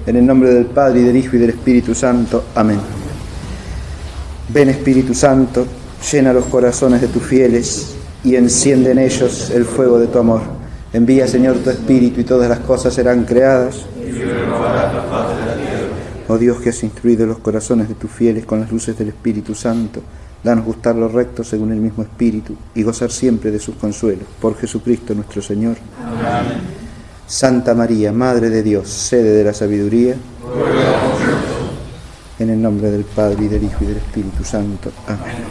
En el nombre del Padre, y del Hijo, y del Espíritu Santo. Amén. Ven, Espíritu Santo, llena los corazones de tus fieles y enciende en ellos el fuego de tu amor. Envía, Señor, tu Espíritu, y todas las cosas serán creadas. Oh Dios, que has instruido los corazones de tus fieles con las luces del Espíritu Santo, danos gustar lo recto según el mismo Espíritu y gozar siempre de sus consuelos. Por Jesucristo nuestro Señor. Amén. Santa María, Madre de Dios, sede de la sabiduría, en el nombre del Padre, y del Hijo, y del Espíritu Santo. Amén.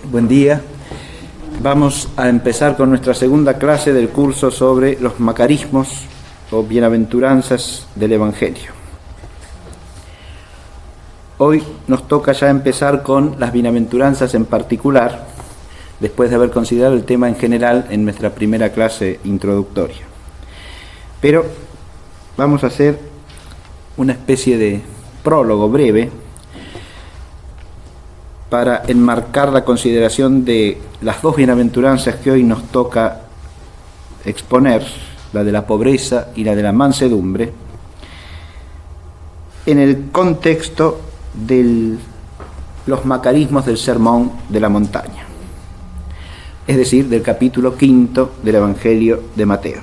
Buen día. Vamos a empezar con nuestra segunda clase del curso sobre los macarismos o bienaventuranzas del Evangelio. Hoy nos toca ya empezar con las bienaventuranzas en particular, después de haber considerado el tema en general en nuestra primera clase introductoria. Pero vamos a hacer una especie de prólogo breve para enmarcar la consideración de las dos bienaventuranzas que hoy nos toca exponer, la de la pobreza y la de la mansedumbre, en el contexto de los macarismos del Sermón de la Montaña, es decir, del capítulo 5 del Evangelio de Mateo.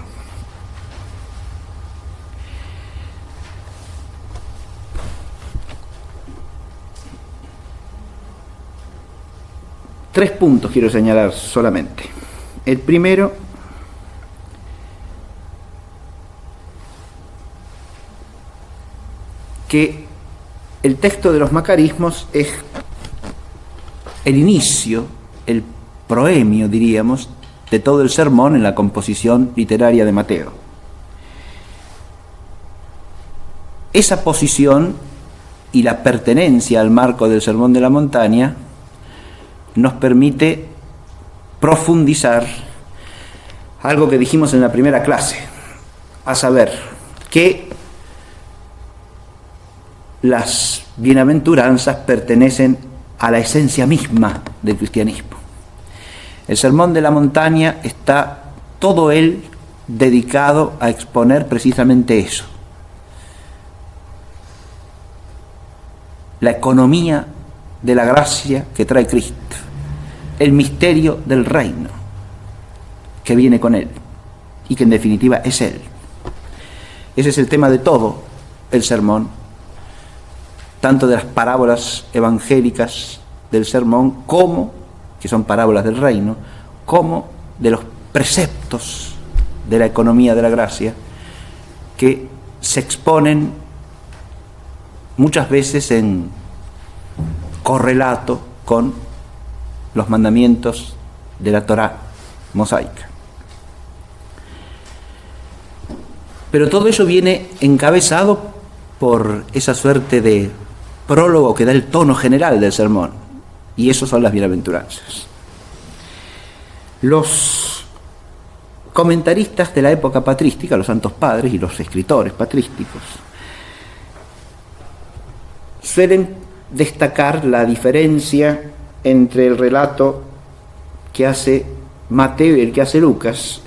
Tres puntos quiero señalar solamente. El primero, que el texto de los macarismos es el inicio, el proemio, diríamos, de todo el sermón en la composición literaria de Mateo. Esa posición y la pertenencia al marco del Sermón de la Montaña nos permite profundizar algo que dijimos en la primera clase, a saber, que las bienaventuranzas pertenecen a la esencia misma del cristianismo. El Sermón de la Montaña está todo él dedicado a exponer precisamente eso: la economía de la gracia que trae Cristo, el misterio del reino que viene con él y que en definitiva es él. Ese es el tema de todo el sermón, tanto de las parábolas evangélicas del sermón, como, que son parábolas del reino, como de los preceptos de la economía de la gracia, que se exponen muchas veces en correlato con los mandamientos de la Torá mosaica. Pero todo eso viene encabezado por esa suerte de prólogo que da el tono general del sermón, y eso son las bienaventuranzas. Los comentaristas de la época patrística, los santos padres y los escritores patrísticos, suelen destacar la diferencia entre el relato que hace Mateo y el que hace Lucas,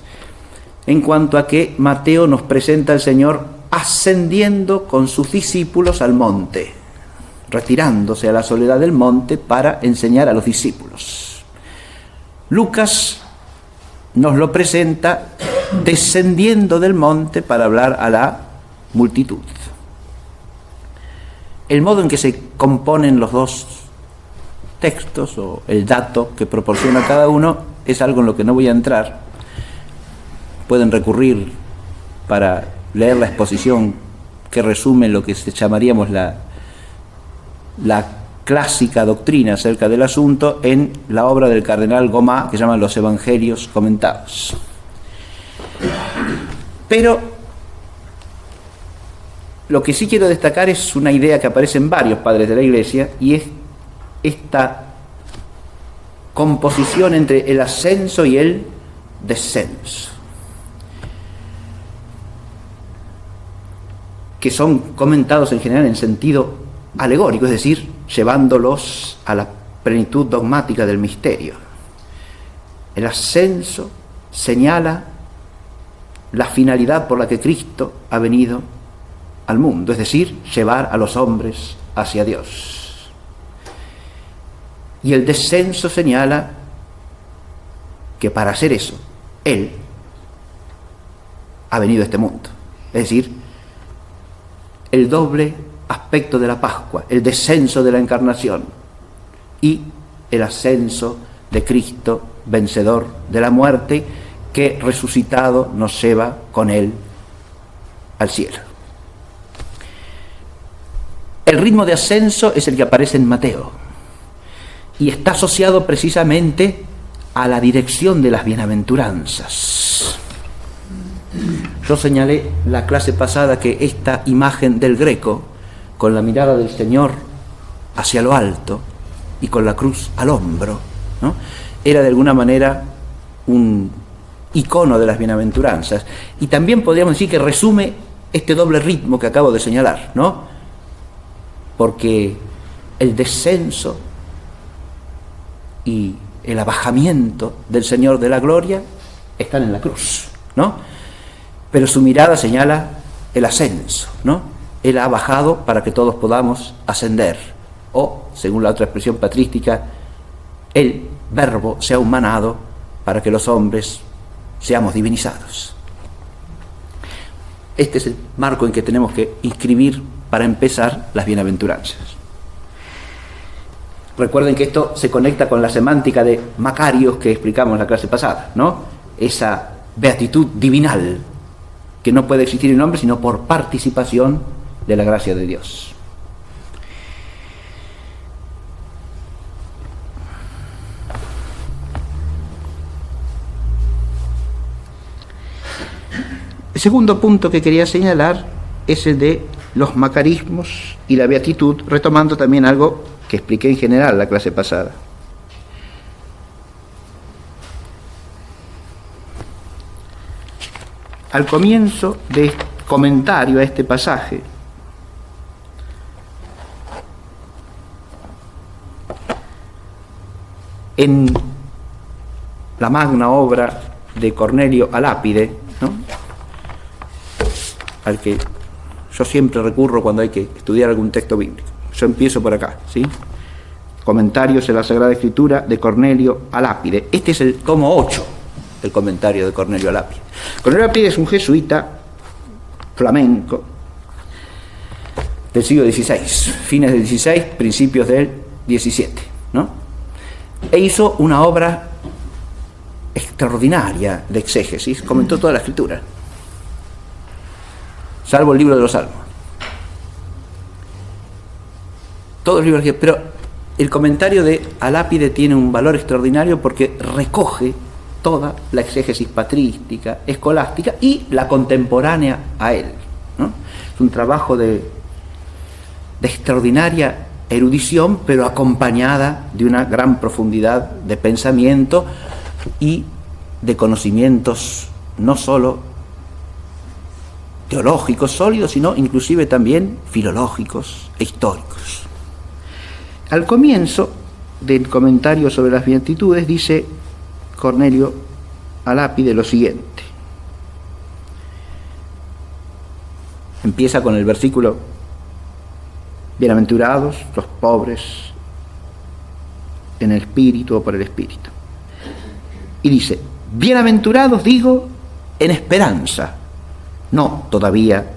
en cuanto a que Mateo nos presenta al Señor ascendiendo con sus discípulos al monte, retirándose a la soledad del monte para enseñar a los discípulos. Lucas nos lo presenta descendiendo del monte para hablar a la multitud. El modo en que se componen los dos textos, o el dato que proporciona cada uno, es algo en lo que no voy a entrar. Pueden recurrir para leer la exposición que resume lo que llamaríamos la clásica doctrina acerca del asunto en la obra del cardenal Gomá, que se llama Los Evangelios Comentados. Pero lo que sí quiero destacar es una idea que aparece en varios padres de la Iglesia, y es esta composición entre el ascenso y el descenso, que son comentados en general en sentido alegórico, es decir, llevándolos a la plenitud dogmática del misterio. El ascenso señala la finalidad por la que Cristo ha venido al mundo, es decir, llevar a los hombres hacia Dios. Y el descenso señala que para hacer eso, Él ha venido a este mundo. Es decir, el doble aspecto de la Pascua, el descenso de la encarnación y el ascenso de Cristo, vencedor de la muerte, que resucitado nos lleva con Él al cielo. El ritmo de ascenso es el que aparece en Mateo y está asociado precisamente a la dirección de las bienaventuranzas. Yo señalé la clase pasada que esta imagen del Greco, con la mirada del Señor hacia lo alto y con la cruz al hombro, ¿no?, era de alguna manera un icono de las bienaventuranzas. Y también podríamos decir que resume este doble ritmo que acabo de señalar, ¿no? Porque el descenso y el abajamiento del Señor de la gloria están en la cruz, ¿no? Pero su mirada señala el ascenso, ¿no? Él ha bajado para que todos podamos ascender. O, según la otra expresión patrística, el Verbo se ha humanado para que los hombres seamos divinizados. Este es el marco en que tenemos que inscribir para empezar las bienaventuranzas. Recuerden que esto se conecta con la semántica de Macarios que explicamos en la clase pasada, ¿no? Esa beatitud divinal que no puede existir en hombre sino por participación de la gracia de Dios. El segundo punto que quería señalar es el de los macarismos y la beatitud, retomando también algo que expliqué en general la clase pasada. Al comienzo de comentario a este pasaje, en la magna obra de Cornelio a Lápide, ¿no?, al que yo siempre recurro cuando hay que estudiar algún texto bíblico. Yo empiezo por acá, ¿sí? Comentarios en la Sagrada Escritura de Cornelio a Lápide. Este es el tomo 8 del comentario de Cornelio a Lápide. Cornelio a Lápide es un jesuita flamenco del siglo XVI, fines del XVI, principios del XVII, ¿no? E hizo una obra extraordinaria de exégesis, comentó toda la Escritura, salvo el libro de los Salmos. Todos los libros, pero el comentario de Alápide tiene un valor extraordinario porque recoge toda la exégesis patrística, escolástica y la contemporánea a él, ¿no? Es un trabajo de extraordinaria erudición, pero acompañada de una gran profundidad de pensamiento y de conocimientos no solo teológicos sólidos, sino inclusive también filológicos e históricos. Al comienzo del comentario sobre las beatitudes dice Cornelio a Lápide lo siguiente. Empieza con el versículo: bienaventurados los pobres en el espíritu o por el espíritu. Y dice: bienaventurados, digo, en esperanza, no todavía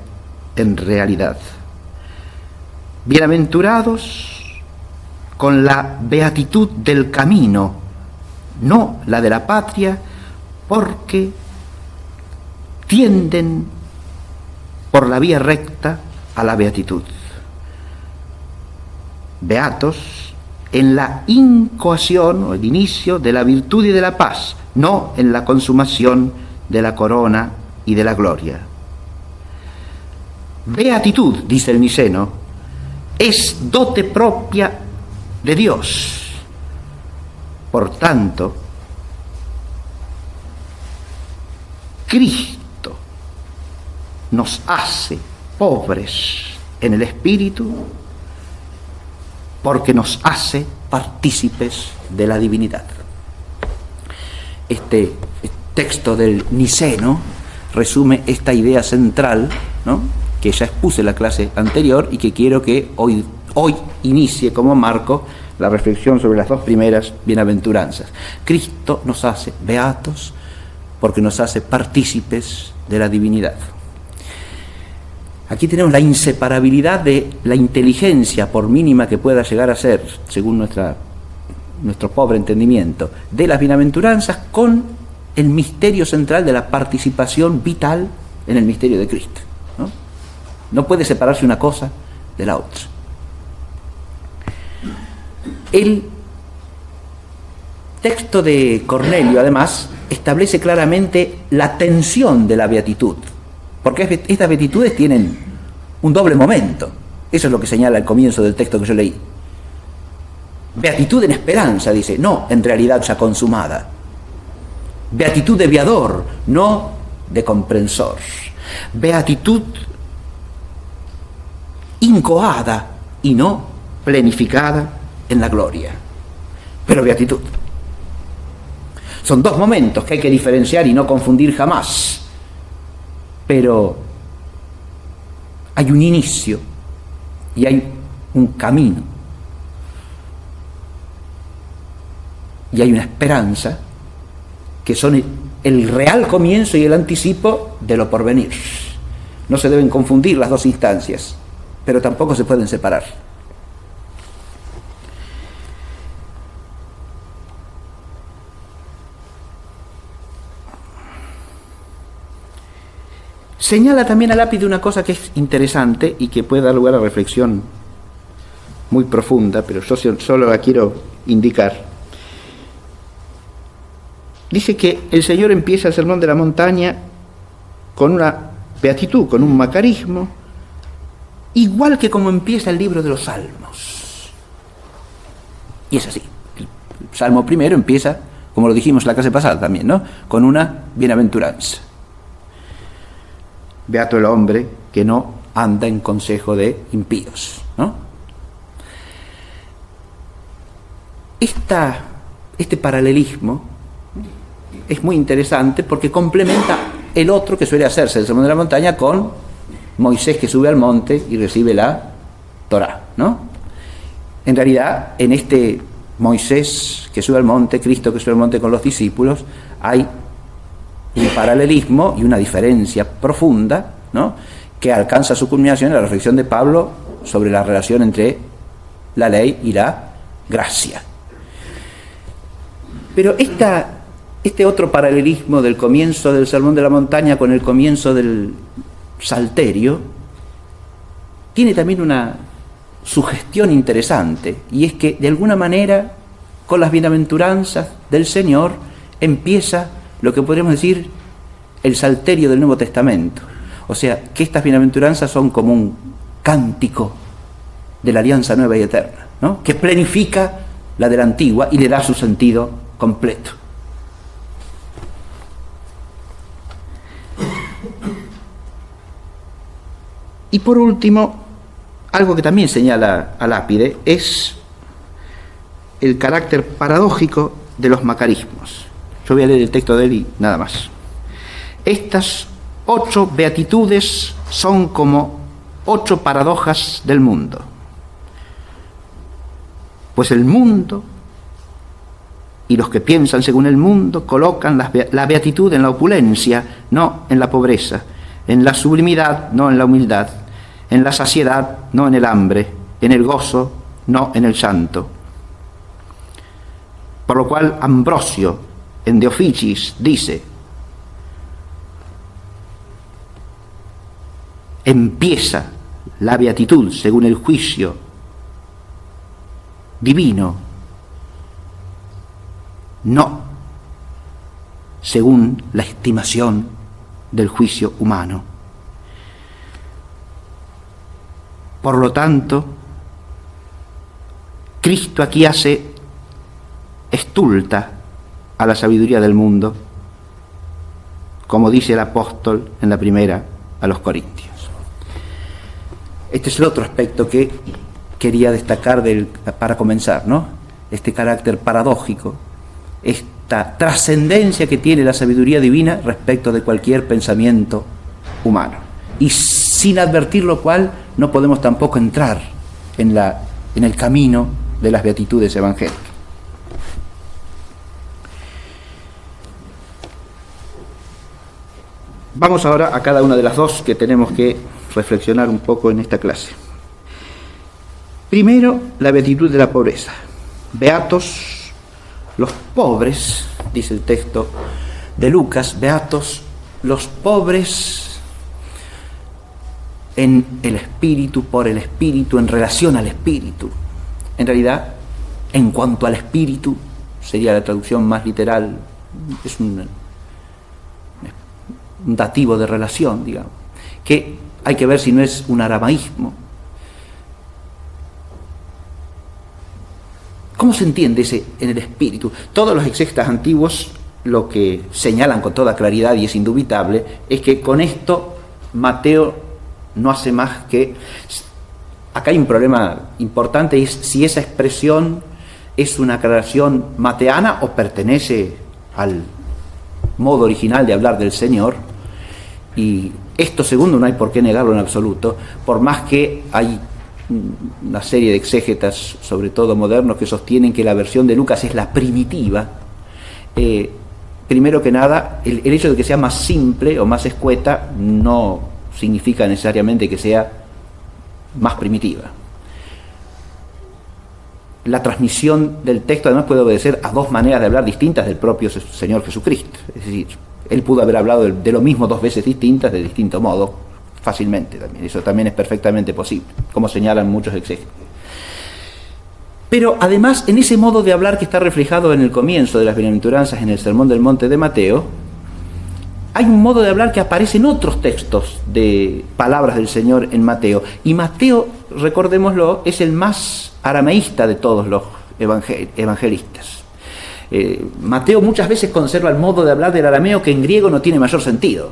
en realidad. Bienaventurados con la beatitud del camino, no la de la patria, porque tienden por la vía recta a la beatitud. Beatos en la incoación o el inicio de la virtud y de la paz, no en la consumación de la corona y de la gloria. Beatitud, dice el niceno, es dote propia de Dios. Por tanto, Cristo nos hace pobres en el espíritu porque nos hace partícipes de la divinidad. Este texto del Niceno resume esta idea central, ¿no?, que ya expuse en la clase anterior y que quiero que hoy inicie como marco la reflexión sobre las dos primeras bienaventuranzas. Cristo nos hace beatos porque nos hace partícipes de la divinidad. Aquí tenemos la inseparabilidad de la inteligencia, por mínima que pueda llegar a ser, según nuestro pobre entendimiento, de las bienaventuranzas con el misterio central de la participación vital en el misterio de Cristo, ¿no? No puede separarse una cosa de la otra. El texto de Cornelio, además, establece claramente la tensión de la beatitud, porque estas beatitudes tienen un doble momento. Eso es lo que señala el comienzo del texto que yo leí. Beatitud en esperanza, dice, no en realidad ya consumada. Beatitud de viador, no de comprensor. Beatitud incoada y no plenificada en la gloria. Pero beatitud. Son dos momentos que hay que diferenciar y no confundir jamás. Pero hay un inicio y hay un camino. Y hay una esperanza que son el real comienzo y el anticipo de lo porvenir. No se deben confundir las dos instancias, pero tampoco se pueden separar. Señala también a Lápide una cosa que es interesante y que puede dar lugar a reflexión muy profunda, pero yo solo la quiero indicar. Dice que el Señor empieza el Sermón de la Montaña con una beatitud, con un macarismo, igual que como empieza el libro de los Salmos. Y es así. El Salmo primero empieza, como lo dijimos la clase pasada también, ¿no?, con una bienaventuranza. Beato el hombre que no anda en consejo de impíos, ¿no? Este paralelismo es muy interesante porque complementa el otro que suele hacerse el Sermón de la Montaña con Moisés que sube al monte y recibe la Torá, ¿no? En realidad, en este Moisés que sube al monte, Cristo que sube al monte con los discípulos, hay un paralelismo y una diferencia profunda, ¿no?, que alcanza su culminación en la reflexión de Pablo sobre la relación entre la ley y la gracia. Pero este otro paralelismo del comienzo del Sermón de la Montaña con el comienzo del Salterio tiene también una sugestión interesante, y es que de alguna manera con las bienaventuranzas del Señor empieza lo que podríamos decir el Salterio del Nuevo Testamento. O sea, que estas bienaventuranzas son como un cántico de la alianza nueva y eterna, ¿no?, que plenifica la de la antigua y le da su sentido completo. Y por último, algo que también señala a Lápide es el carácter paradójico de los macarismos. Yo voy a leer el texto de él y nada más. Estas 8 beatitudes son como 8 paradojas del mundo. Pues el mundo y los que piensan según el mundo colocan la beatitud en la opulencia, no en la pobreza, en la sublimidad, no en la humildad, en la saciedad, no en el hambre, en el gozo, no en el llanto. Por lo cual Ambrosio en De Officiis dice: empieza la beatitud según el juicio divino, no según la estimación del juicio humano. Por lo tanto, Cristo aquí hace estulta a la sabiduría del mundo, como dice el apóstol en la primera a los Corintios. Este es el otro aspecto que quería destacar para comenzar, ¿no? Este carácter paradójico, esta trascendencia que tiene la sabiduría divina respecto de cualquier pensamiento humano. Y sin advertir lo cual, no podemos tampoco entrar en el camino de las beatitudes evangélicas. Vamos ahora a cada una de las dos que tenemos que reflexionar un poco en esta clase. Primero, la beatitud de la pobreza. Beatos los pobres, dice el texto de Lucas, beatos los pobres en el espíritu, por el espíritu, en relación al espíritu. En realidad, en cuanto al espíritu, sería la traducción más literal, es un dativo de relación, digamos, que hay que ver si no es un aramaísmo. ¿Cómo se entiende ese en el espíritu? Todos los exégetas antiguos lo que señalan con toda claridad, y es indubitable, es que con esto Mateo no hace más que... Acá hay un problema importante, es si esa expresión es una aclaración mateana o pertenece al modo original de hablar del Señor. Y esto segundo no hay por qué negarlo en absoluto, por más que hay una serie de exégetas, sobre todo modernos, que sostienen que la versión de Lucas es la primitiva. Primero que nada, el hecho de que sea más simple o más escueta no significa necesariamente que sea más primitiva. La transmisión del texto además puede obedecer a dos maneras de hablar distintas del propio Señor Jesucristo. Es decir, Él pudo haber hablado de lo mismo dos veces distintas, de distinto modo, fácilmente también. Eso también es perfectamente posible, como señalan muchos exégetas. Pero además, en ese modo de hablar que está reflejado en el comienzo de las bienaventuranzas en el Sermón del Monte de Mateo, hay un modo de hablar que aparece en otros textos de palabras del Señor en Mateo. Y Mateo, recordémoslo, es el más aramaísta de todos los evangelistas. Mateo muchas veces conserva el modo de hablar del arameo que en griego no tiene mayor sentido.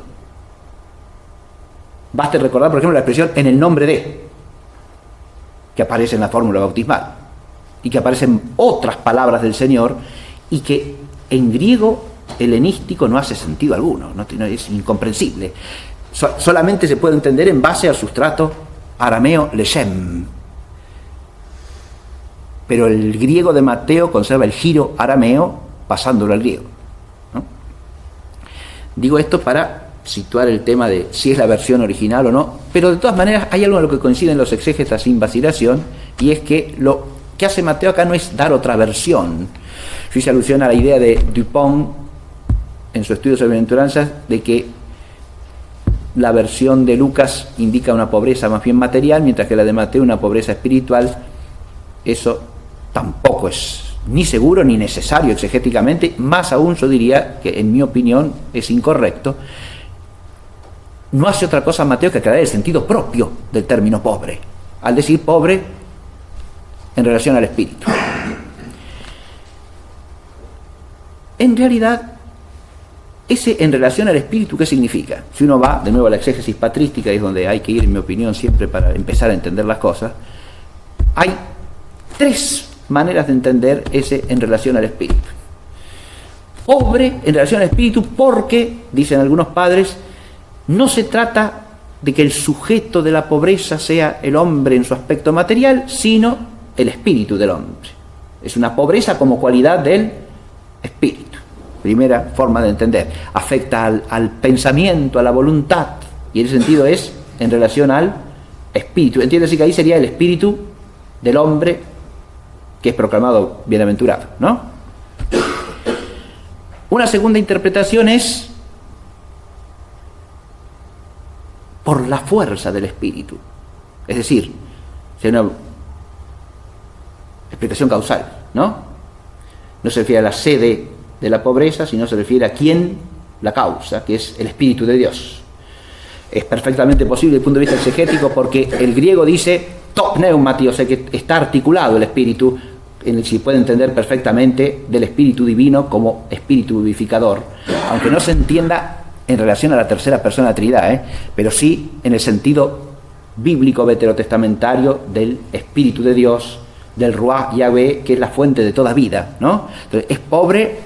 Basta recordar, por ejemplo, la expresión "en el nombre de", que aparece en la fórmula bautismal, y que aparecen otras palabras del Señor, y que en griego helenístico no hace sentido alguno, es incomprensible. Solamente se puede entender en base al sustrato arameo leshem. Pero el griego de Mateo conserva el giro arameo pasándolo al griego, ¿no? Digo esto para situar el tema de si es la versión original o no, pero de todas maneras hay algo en lo que coinciden los exégetas sin vacilación, y es que lo que hace Mateo acá no es dar otra versión. Yo hice alusión a la idea de Dupont en su estudio sobre bienaventuranzas, de que la versión de Lucas indica una pobreza más bien material, mientras que la de Mateo una pobreza espiritual. Eso tampoco es ni seguro ni necesario exegéticamente, más aún yo diría que en mi opinión es incorrecto. No hace otra cosa Mateo que aclarar el sentido propio del término pobre, al decir pobre en relación al espíritu. En realidad, ese en relación al espíritu, ¿qué significa? Si uno va de nuevo a la exégesis patrística, y es donde hay que ir, en mi opinión, siempre para empezar a entender las cosas, hay tres maneras de entender ese en relación al espíritu. Pobre en relación al espíritu porque, dicen algunos padres, no se trata de que el sujeto de la pobreza sea el hombre en su aspecto material, sino el espíritu del hombre. Es una pobreza como cualidad del espíritu. Primera forma de entender. Afecta al pensamiento, a la voluntad, y en ese sentido es en relación al espíritu. Entiéndase que ahí sería el espíritu del hombre que es proclamado bienaventurado, ¿no? Una segunda interpretación es por la fuerza del espíritu. Es decir, es una explicación causal, ¿no? No se refiere a la sede de la pobreza, sino se refiere a quién la causa, que es el Espíritu de Dios. Es perfectamente posible desde el punto de vista exegético, porque el griego dice to pneumati, o sea que está articulado el espíritu, en el que se puede entender perfectamente del espíritu divino como espíritu vivificador, aunque no se entienda en relación a la tercera persona de la Trinidad, pero sí en el sentido bíblico veterotestamentario del Espíritu de Dios, del Ruach Yahvé, que es la fuente de toda vida, ¿no? Entonces, es pobre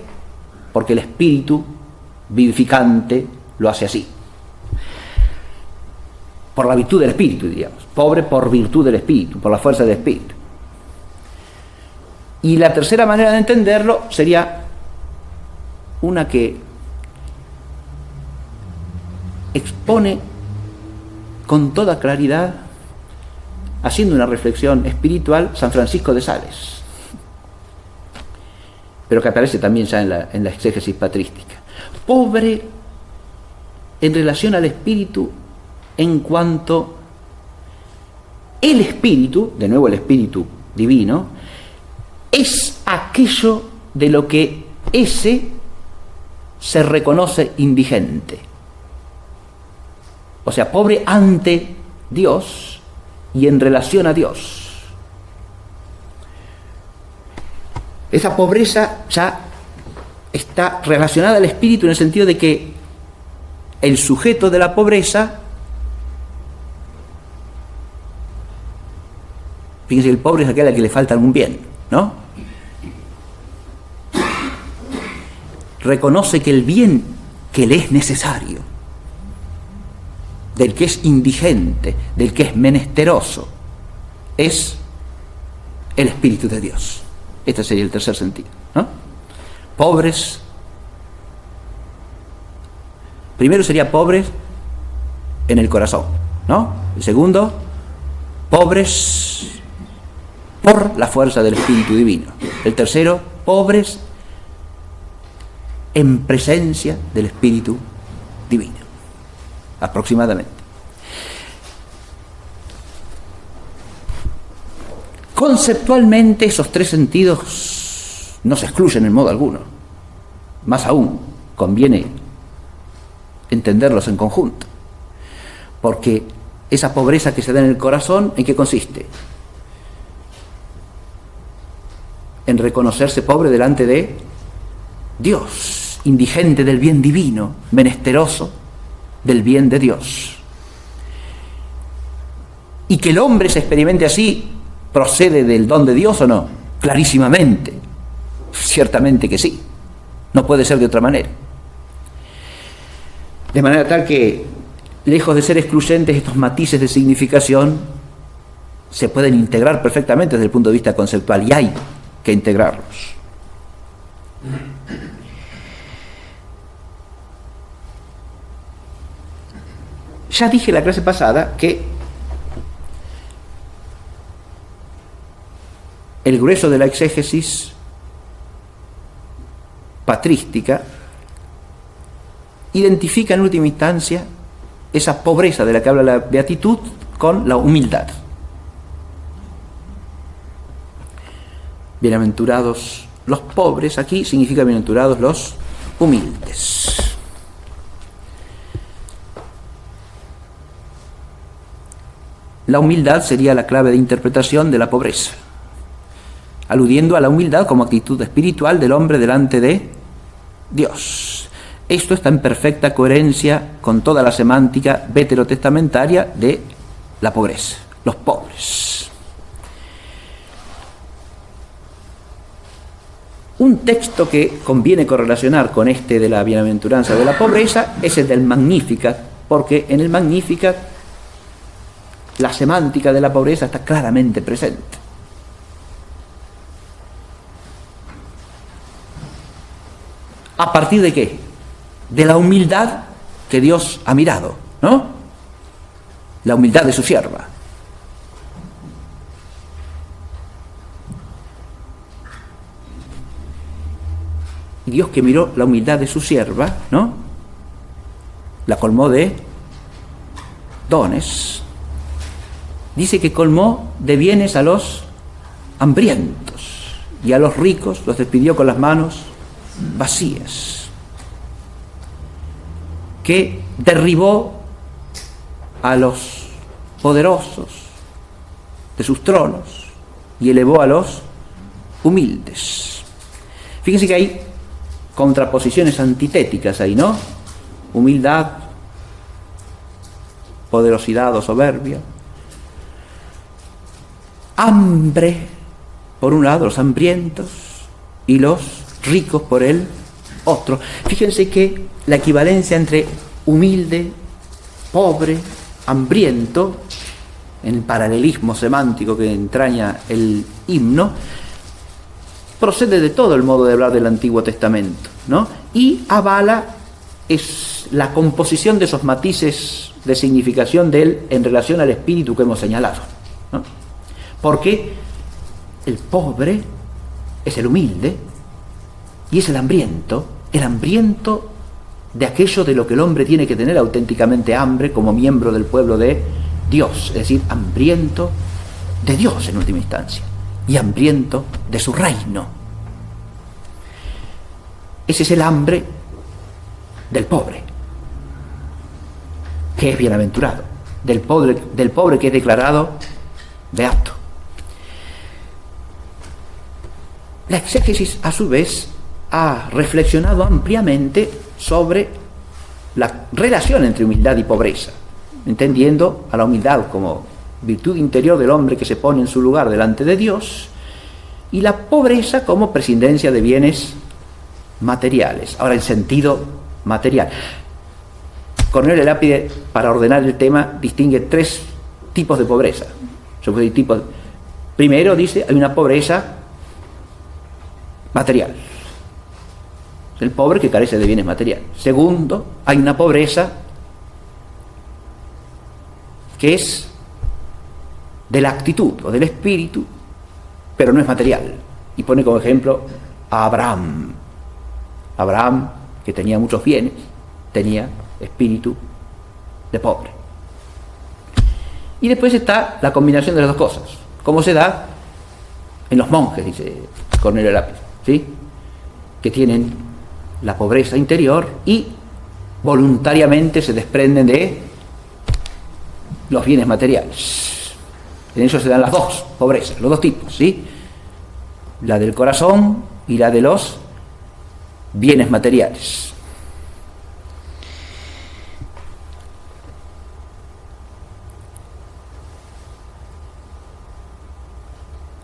porque el Espíritu vivificante lo hace así. Por la virtud del Espíritu, diríamos. Pobre por virtud del Espíritu, por la fuerza del Espíritu. Y la tercera manera de entenderlo sería una que expone con toda claridad, haciendo una reflexión espiritual, San Francisco de Sales, pero que aparece también ya en la exégesis patrística. Pobre en relación al Espíritu en cuanto el Espíritu, de nuevo el Espíritu divino, es aquello de lo que ese se reconoce indigente. O sea, pobre ante Dios y en relación a Dios. Esa pobreza ya está relacionada al espíritu en el sentido de que el sujeto de la pobreza, fíjense, el pobre es aquel al que le falta algún bien, ¿no? Reconoce que el bien que le es necesario, del que es indigente, del que es menesteroso, es el Espíritu de Dios. Este sería el tercer sentido, ¿no? Pobres. Primero sería pobres en el corazón, ¿no? El segundo, pobres por la fuerza del Espíritu Divino. El tercero, pobres en presencia del Espíritu Divino. Aproximadamente. Conceptualmente esos tres sentidos no se excluyen en modo alguno. Más aún, conviene entenderlos en conjunto. Porque esa pobreza que se da en el corazón, ¿en qué consiste? En reconocerse pobre delante de Dios, indigente del bien divino, menesteroso del bien de Dios. Y que el hombre se experimente así, ¿procede del don de Dios o no? Clarísimamente, ciertamente que sí, no puede ser de otra manera. De manera tal que, lejos de ser excluyentes, estos matices de significación se pueden integrar perfectamente desde el punto de vista conceptual, y hay que integrarlos. Ya dije la clase pasada que el grueso de la exégesis patrística identifica en última instancia esa pobreza de la que habla la beatitud con la humildad. Bienaventurados los pobres, aquí significa bienaventurados los humildes. La humildad sería la clave de interpretación de la pobreza, aludiendo a la humildad como actitud espiritual del hombre delante de Dios. Esto está en perfecta coherencia con toda la semántica veterotestamentaria de la pobreza, los pobres. Un texto que conviene correlacionar con este de la bienaventuranza de la pobreza es el del Magnificat, porque en el Magnificat la semántica de la pobreza está claramente presente. ¿A partir de qué? De la humildad que Dios ha mirado, ¿no? La humildad de su sierva. Y Dios, que miró la humildad de su sierva, ¿no? La colmó de dones. Dice que colmó de bienes a los hambrientos y a los ricos los despidió con las manos vacías. Que derribó a los poderosos de sus tronos y elevó a los humildes. Fíjense que hay contraposiciones antitéticas ahí, ¿no? Humildad, poderosidad o soberbia, hambre, por un lado, los hambrientos, y los ricos por el otro. Fíjense que la equivalencia entre humilde, pobre, hambriento, en el paralelismo semántico que entraña el himno, procede de todo el modo de hablar del Antiguo Testamento, ¿no? Y avala es la composición de esos matices de significación de él en relación al espíritu que hemos señalado, ¿no? Porque el pobre es el humilde y es el hambriento de aquello de lo que el hombre tiene que tener auténticamente hambre como miembro del pueblo de Dios, es decir, hambriento de Dios en última instancia y hambriento de su reino. Ese es el hambre del pobre, que es bienaventurado, del pobre que es declarado beato. La exégesis, a su vez, ha reflexionado ampliamente sobre la relación entre humildad y pobreza, entendiendo a la humildad como virtud interior del hombre que se pone en su lugar delante de Dios, y la pobreza como prescindencia de bienes materiales. Ahora, el sentido material. Cornelio de Lápide, para ordenar el tema, distingue 3 tipos de pobreza. Primero, dice, hay una pobreza material. El pobre que carece de bienes materiales. Segundo, hay una pobreza que es de la actitud o del espíritu, pero no es material. Y pone como ejemplo a Abraham. Abraham, que tenía muchos bienes, tenía espíritu de pobre. Y después está la combinación de las dos cosas, como se da en los monjes, dice Cornelio de Lápide, ¿sí? Que tienen la pobreza interior y voluntariamente se desprenden de los bienes materiales. En eso se dan las dos pobrezas, los dos tipos, ¿sí? La del corazón y la de los bienes materiales.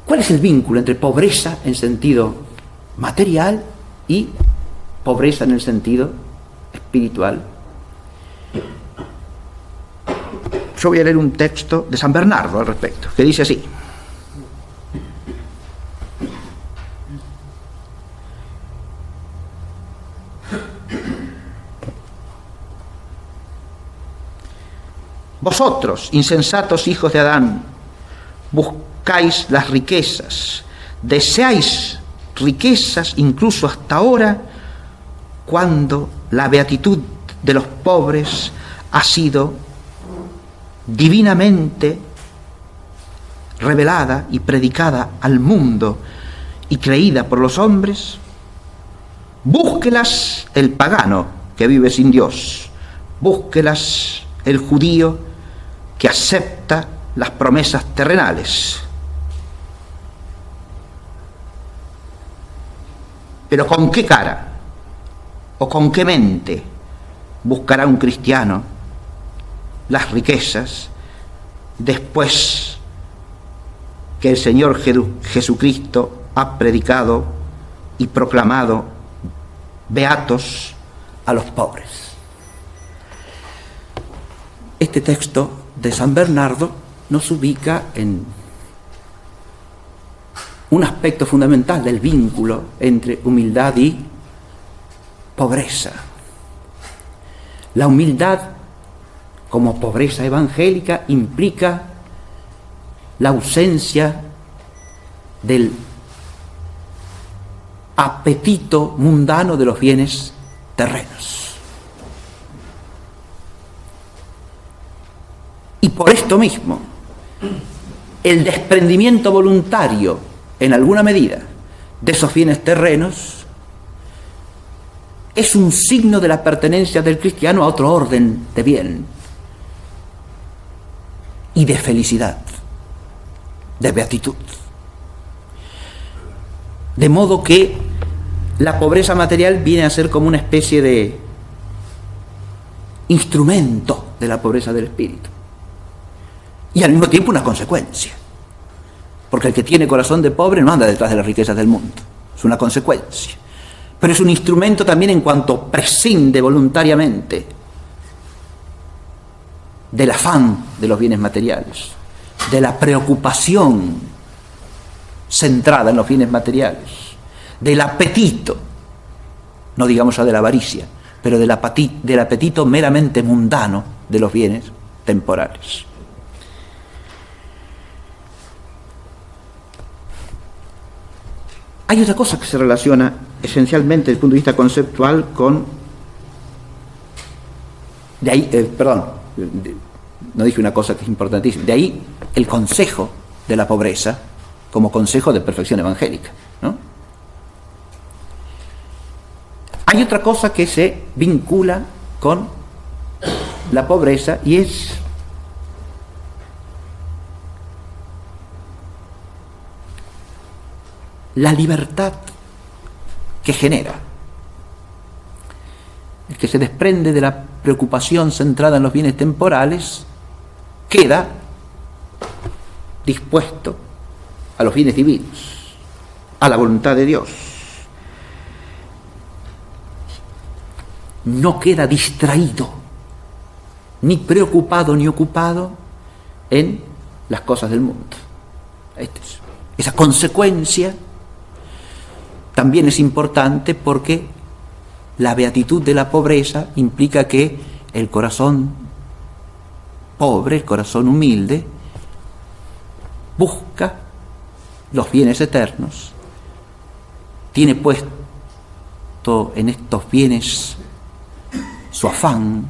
¿Cuál es el vínculo entre pobreza en sentido material y pobreza en el sentido espiritual? Yo voy a leer un texto de San Bernardo al respecto, que dice así: vosotros, insensatos hijos de Adán, buscáis las riquezas, deseáis riquezas incluso hasta ahora, cuando la beatitud de los pobres ha sido divinamente revelada y predicada al mundo y creída por los hombres. Búsquelas el pagano que vive sin Dios, búsquelas el judío que acepta las promesas terrenales. Pero ¿con qué cara o con qué mente buscará un cristiano las riquezas después que el Señor Jesucristo ha predicado y proclamado beatos a los pobres? Este texto de San Bernardo nos ubica en un aspecto fundamental del vínculo entre humildad y pobreza. La humildad como pobreza evangélica implica la ausencia del apetito mundano de los bienes terrenos. Y por esto mismo, el desprendimiento voluntario, en alguna medida, de esos bienes terrenos, es un signo de la pertenencia del cristiano a otro orden de bien y de felicidad, de beatitud. De modo que la pobreza material viene a ser como una especie de instrumento de la pobreza del espíritu, y al mismo tiempo una consecuencia. porque el que tiene corazón de pobre no anda detrás de las riquezas del mundo, es una consecuencia. Pero es un instrumento también en cuanto prescinde voluntariamente del afán de los bienes materiales, de la preocupación centrada en los bienes materiales, del apetito, no digamos ya de la avaricia, pero del apetito meramente mundano de los bienes temporales. Hay otra cosa que se relaciona esencialmente desde el punto de vista conceptual con... De ahí, no dije una cosa que es importantísima. De ahí el consejo de la pobreza como consejo de perfección evangélica, ¿no? Hay otra cosa que se vincula con la pobreza y es la libertad que genera. El que se desprende de la preocupación centrada en los bienes temporales queda dispuesto a los bienes divinos, a la voluntad de Dios. No queda distraído, ni preocupado ni ocupado en las cosas del mundo. Esa consecuencia también es importante porque la beatitud de la pobreza implica que el corazón pobre, el corazón humilde, busca los bienes eternos, tiene puesto en estos bienes su afán,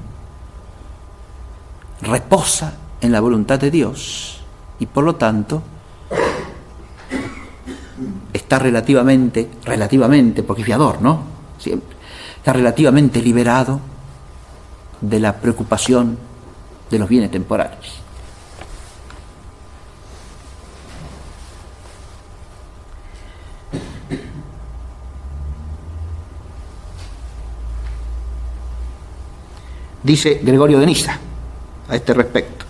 reposa en la voluntad de Dios y por lo tanto está relativamente, porque es fiador, ¿no? Siempre, está relativamente liberado de la preocupación de los bienes temporales. Dice Gregorio de Niza a este respecto: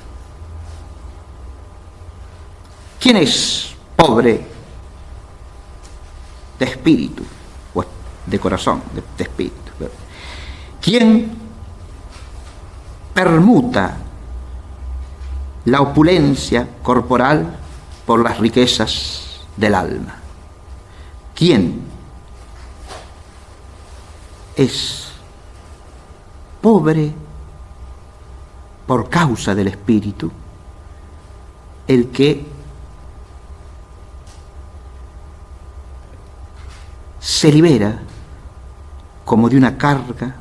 ¿quién es pobre de espíritu o de corazón, de espíritu? ¿Quién permuta la opulencia corporal por las riquezas del alma? ¿Quién es pobre por causa del espíritu? El que se libera como de una carga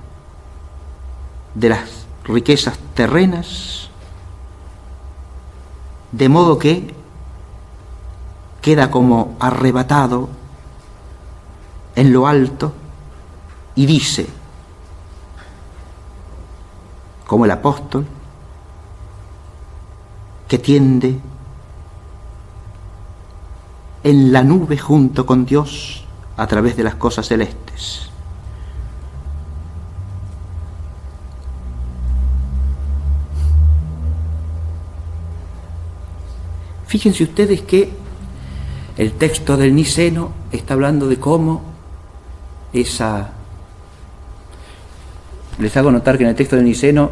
de las riquezas terrenas, de modo que queda como arrebatado en lo alto y dice, como el apóstol, que tiende en la nube junto con Dios a través de las cosas celestes. Fíjense ustedes que el texto del Niceno está hablando de cómo esa... Les hago notar que en el texto del Niceno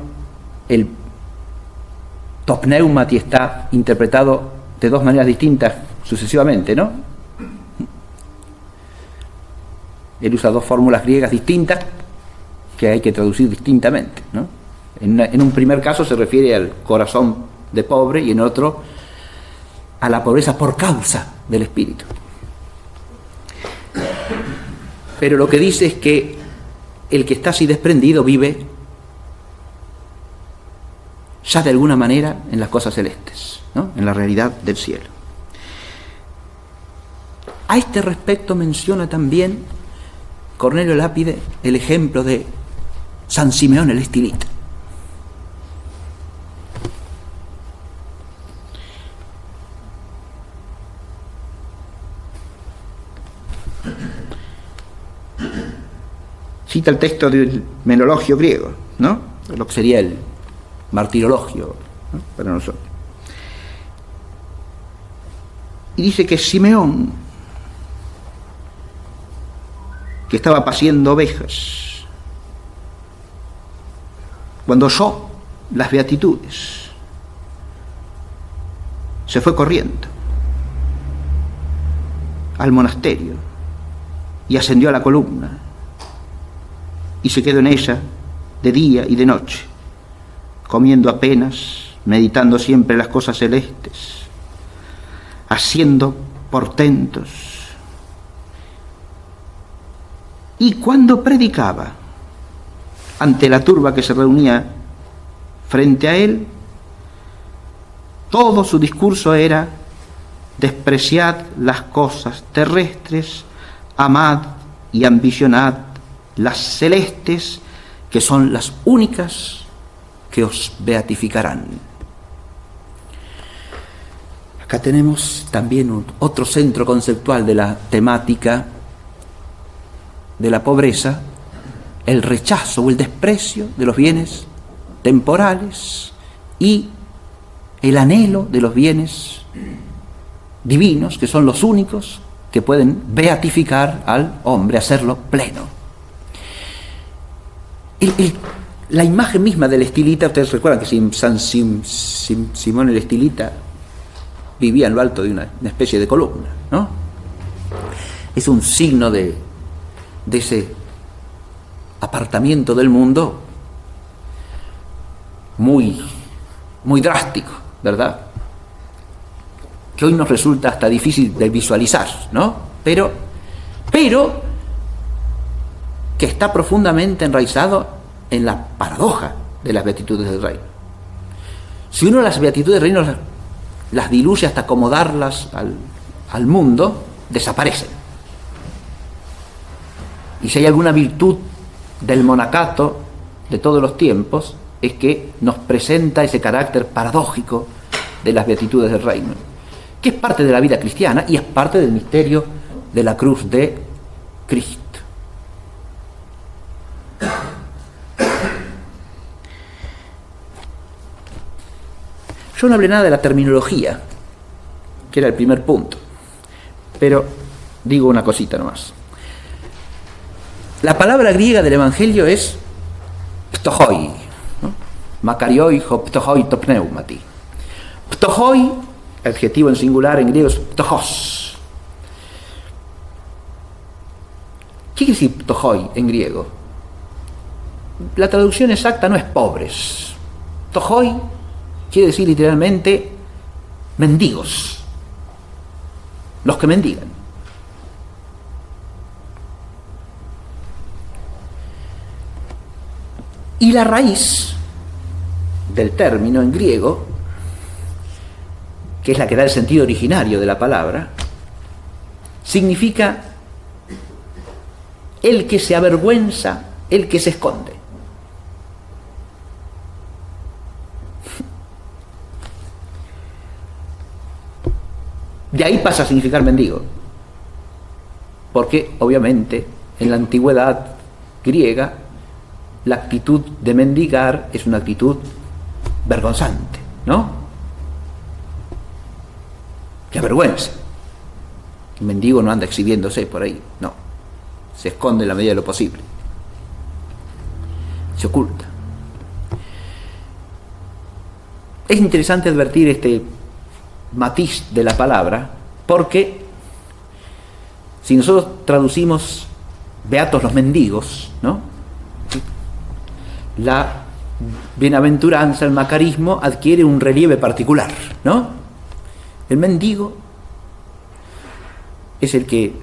el tos pneumati está interpretado de dos maneras distintas sucesivamente, ¿no? Él usa dos fórmulas griegas distintas que hay que traducir distintamente, ¿no? En un primer caso se refiere al corazón de pobre y en otro a la pobreza por causa del espíritu. Pero lo que dice es que el que está así desprendido vive ya de alguna manera en las cosas celestes, ¿no? En la realidad del cielo. A este respecto menciona también Cornelio Lápide el ejemplo de San Simeón el Estilita. Cita el texto del menologio griego, ¿no? Lo que sería el martirologio, ¿no? Para nosotros. Y dice que Simeón, que estaba paciendo ovejas, cuando oyó las beatitudes, se fue corriendo al monasterio y ascendió a la columna y se quedó en ella de día y de noche, comiendo apenas, meditando siempre las cosas celestes, haciendo portentos. Y cuando predicaba ante la turba que se reunía frente a él, todo su discurso era: despreciad las cosas terrestres, amad y ambicionad las celestes, que son las únicas que os beatificarán. Acá tenemos también otro centro conceptual de la temática de la pobreza: el rechazo o el desprecio de los bienes temporales y el anhelo de los bienes divinos, que son los únicos que pueden beatificar al hombre, hacerlo pleno. La imagen misma del estilita, ustedes recuerdan que Simón el estilita vivía en lo alto de una especie de columna, ¿no? Es un signo de ese apartamiento del mundo muy, muy drástico, ¿verdad? Que hoy nos resulta hasta difícil de visualizar, ¿no? Pero que está profundamente enraizado en la paradoja de las beatitudes del reino. Si uno las beatitudes del reino las diluye hasta acomodarlas al mundo, desaparecen. Y si hay alguna virtud del monacato de todos los tiempos, es que nos presenta ese carácter paradójico de las beatitudes del reino, que es parte de la vida cristiana y es parte del misterio de la cruz de Cristo. Yo no hablé nada de la terminología, que era el primer punto, pero digo una cosita nomás. La palabra griega del Evangelio es ptohoi, ¿no? Makarioi ho ptohoi to pneumati. Ptohoi, adjetivo en singular en griego, es ptohos. ¿Qué quiere decir ptohoi en griego? La traducción exacta no es pobres. Ptohoi quiere decir literalmente mendigos, los que mendigan. Y la raíz del término en griego, que es la que da el sentido originario de la palabra, significa el que se avergüenza, el que se esconde. De ahí pasa a significar mendigo, porque obviamente en la antigüedad griega la actitud de mendigar es una actitud vergonzante, ¿no? Que avergüenza. El mendigo no anda exhibiéndose por ahí, no. Se esconde en la medida de lo posible. Se oculta. Es interesante advertir este matiz de la palabra, porque si nosotros traducimos beatos los mendigos, ¿no? La bienaventuranza, el macarismo, adquiere un relieve particular, ¿no? El mendigo es el que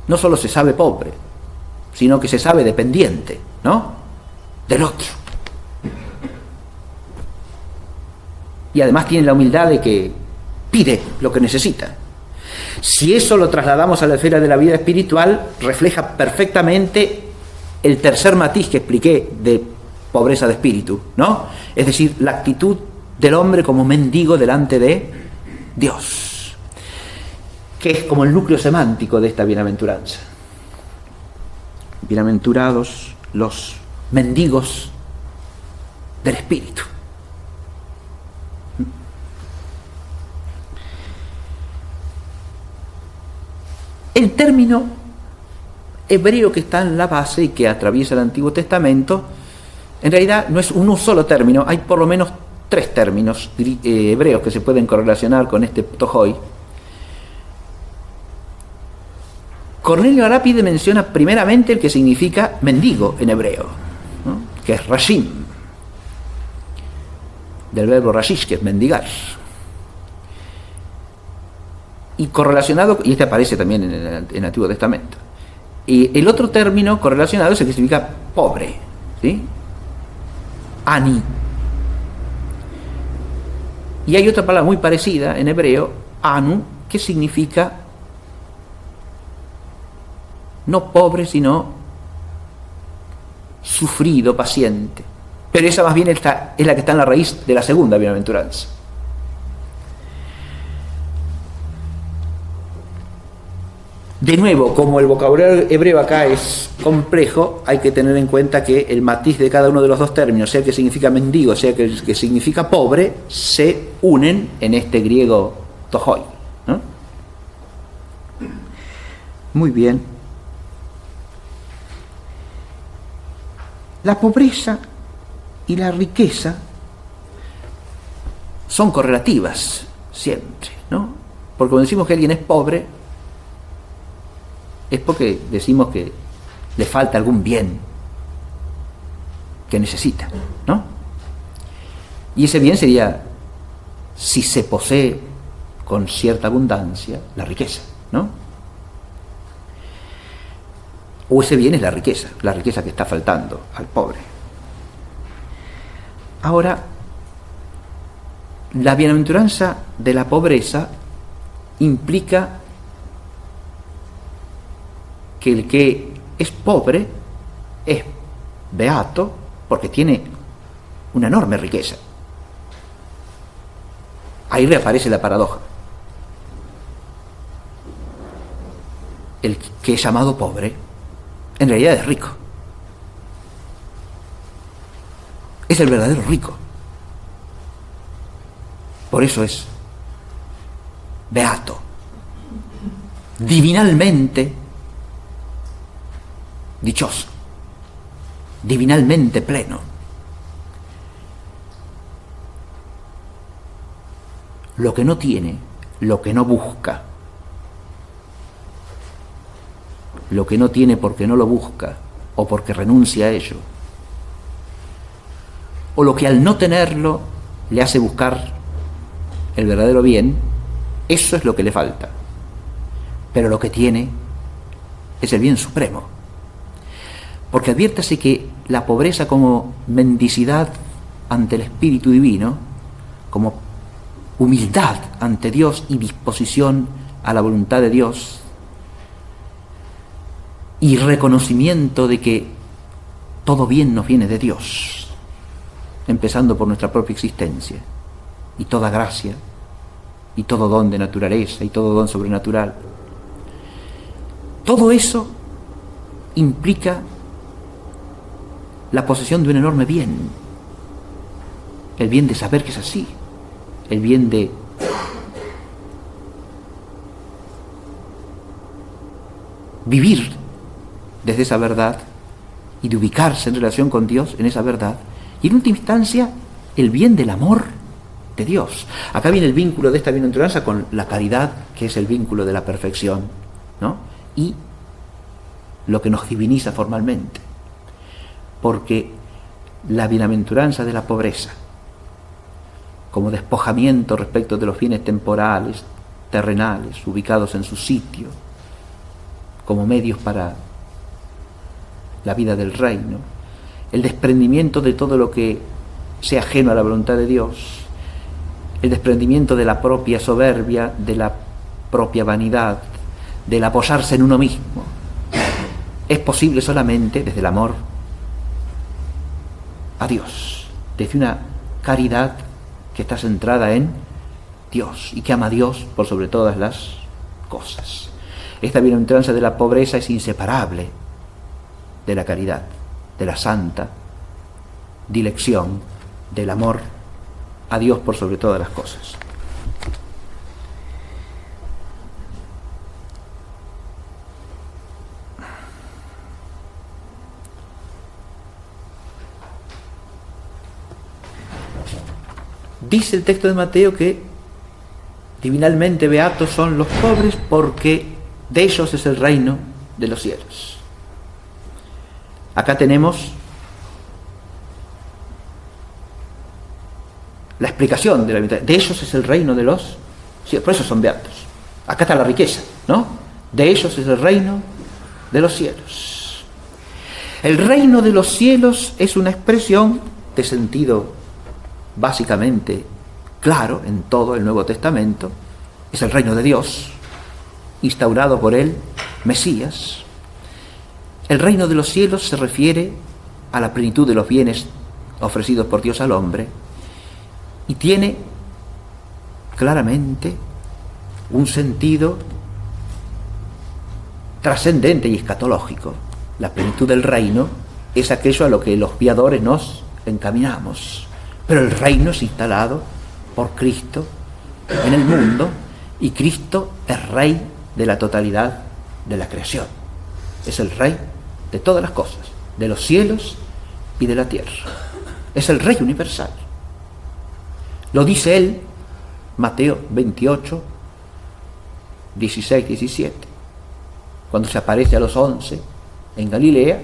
no solo se sabe pobre, sino que se sabe dependiente, ¿no? Del otro. Y además tiene la humildad de que pide lo que necesita. Si eso lo trasladamos a la esfera de la vida espiritual, refleja perfectamente el tercer matiz que expliqué de pobreza de espíritu, ¿no? Es decir, la actitud del hombre como mendigo delante de Dios, que es como el núcleo semántico de esta bienaventuranza. Bienaventurados los mendigos del espíritu. el término hebreo que está en la base y que atraviesa el Antiguo Testamento, en realidad no es un solo término, hay por lo menos 3 términos hebreos que se pueden correlacionar con este tohoi. Cornelio Arápide menciona primeramente el que significa mendigo en hebreo, ¿no? Que es rashim, del verbo rashish, que es mendigar. Y correlacionado, y este aparece también en el Antiguo Testamento. Y el otro término correlacionado es el que significa pobre, ¿sí? Ani. Y hay otra palabra muy parecida en hebreo, anu, que significa no pobre, sino sufrido, paciente. Pero esa más bien es la que está en la raíz de la segunda bienaventuranza. De nuevo, como el vocabulario hebreo acá es complejo, hay que tener en cuenta que el matiz de cada uno de los dos términos, sea que significa mendigo, sea que significa pobre, se unen en este griego tohoi, ¿no? Muy bien. La pobreza y la riqueza son correlativas siempre, ¿no? Porque cuando decimos que alguien es pobre, es porque decimos que le falta algún bien que necesita, ¿no? Y ese bien sería, si se posee con cierta abundancia, la riqueza, ¿no? O ese bien es la riqueza que está faltando al pobre. Ahora, la bienaventuranza de la pobreza implica que el que es pobre es beato porque tiene una enorme riqueza. Ahí reaparece la paradoja. El que es llamado pobre, en realidad es rico. Es el verdadero rico. Por eso es beato. Divinalmente dichoso, divinalmente pleno. Lo que no tiene, lo que no busca, lo que no tiene porque no lo busca o porque renuncia a ello, o lo que al no tenerlo le hace buscar el verdadero bien, eso es lo que le falta. Pero lo que tiene es el bien supremo. Porque adviértase que la pobreza como mendicidad ante el Espíritu Divino, como humildad ante Dios y disposición a la voluntad de Dios, y reconocimiento de que todo bien nos viene de Dios, empezando por nuestra propia existencia, y toda gracia, y todo don de naturaleza, y todo don sobrenatural. Todo eso implica la posesión de un enorme bien, el bien de saber que es así, el bien de vivir desde esa verdad y de ubicarse en relación con Dios en esa verdad, y en última instancia el bien del amor de Dios. Acá viene el vínculo de esta bienaventuranza con la caridad, que es el vínculo de la perfección, ¿no? Y lo que nos diviniza formalmente. Porque la bienaventuranza de la pobreza, como despojamiento respecto de los bienes temporales, terrenales, ubicados en su sitio, como medios para la vida del reino, el desprendimiento de todo lo que sea ajeno a la voluntad de Dios, el desprendimiento de la propia soberbia, de la propia vanidad, del apoyarse en uno mismo, es posible solamente desde el amor a Dios, desde una caridad que está centrada en Dios y que ama a Dios por sobre todas las cosas. Esta bienaventuranza de la pobreza es inseparable de la caridad, de la santa dilección del amor a Dios por sobre todas las cosas. Dice el texto de Mateo que divinalmente beatos son los pobres porque de ellos es el reino de los cielos. Acá tenemos la explicación de la mitad. De ellos es el reino de los cielos. Por eso son beatos. Acá está la riqueza, ¿no? De ellos es el reino de los cielos. El reino de los cielos es una expresión de sentido básicamente claro en todo el Nuevo Testamento. Es el reino de Dios, instaurado por el Mesías. El reino de los cielos se refiere a la plenitud de los bienes ofrecidos por Dios al hombre y tiene claramente un sentido trascendente y escatológico. La plenitud del reino es aquello a lo que los piadores nos encaminamos, pero el reino es instalado por Cristo en el mundo y Cristo es rey de la totalidad de la creación. Es el rey de todas las cosas, de los cielos y de la tierra. Es el rey universal. Lo dice él, Mateo 28, 16, 17. Cuando se aparece a los 11 en Galilea,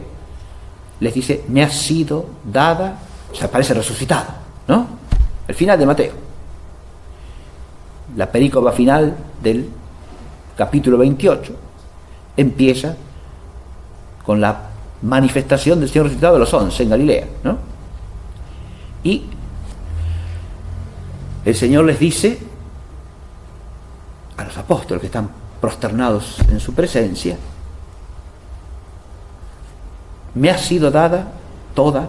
les dice, me ha sido dada, se aparece resucitado, ¿no? El final de Mateo. La perícopa final del capítulo 28 empieza con la manifestación del Señor resucitado a los 11 en Galilea, ¿no? Y el Señor les dice a los apóstoles que están prosternados en su presencia, me ha sido dada toda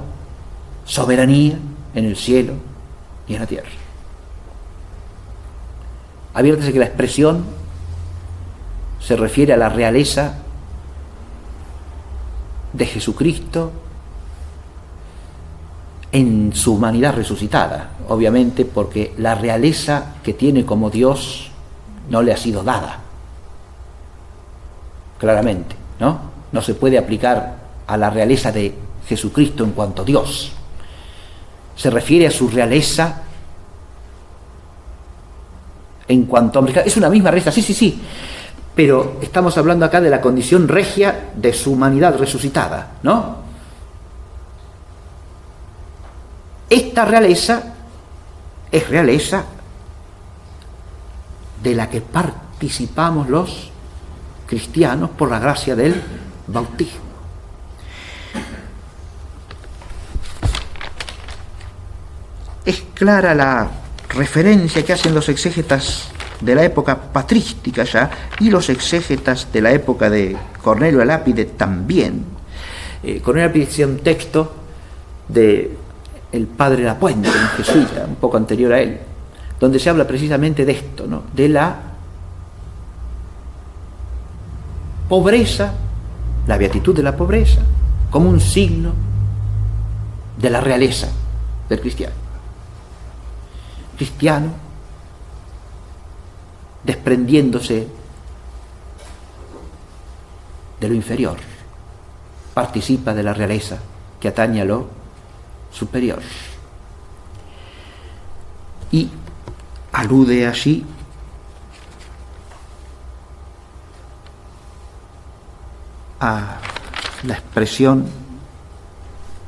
soberanía en el cielo y en la tierra. Adviértese que la expresión se refiere a la realeza de Jesucristo en su humanidad resucitada, obviamente porque la realeza que tiene como Dios no le ha sido dada, claramente, ¿no? No se puede aplicar a la realeza de Jesucristo en cuanto a Dios. Se refiere a su realeza en cuanto a hombre. Es una misma realeza, sí, pero estamos hablando acá de la condición regia de su humanidad resucitada, ¿no? Esta realeza es realeza de la que participamos los cristianos por la gracia del bautismo. Es clara la referencia que hacen los exégetas de la época patrística ya y los exégetas de la época de Cornelio de Lápide también. Cornelio de Lápide hacía un texto de el padre Lapuente, un jesuita, un poco anterior a él, donde se habla precisamente de esto, ¿no? De la pobreza, la beatitud de la pobreza, como un signo de la realeza del cristiano. Cristiano desprendiéndose de lo inferior, participa de la realeza que atañe a lo superior. Y alude allí a la expresión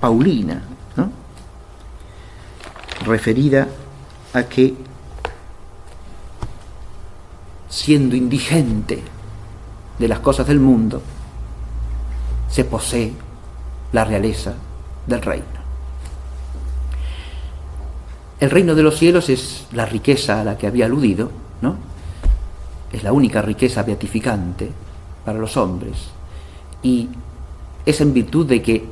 paulina, ¿no? Referida a que, siendo indigente de las cosas del mundo, se posee la realeza del reino. El reino de los cielos es la riqueza a la que había aludido, ¿no? Es la única riqueza beatificante para los hombres y es en virtud de que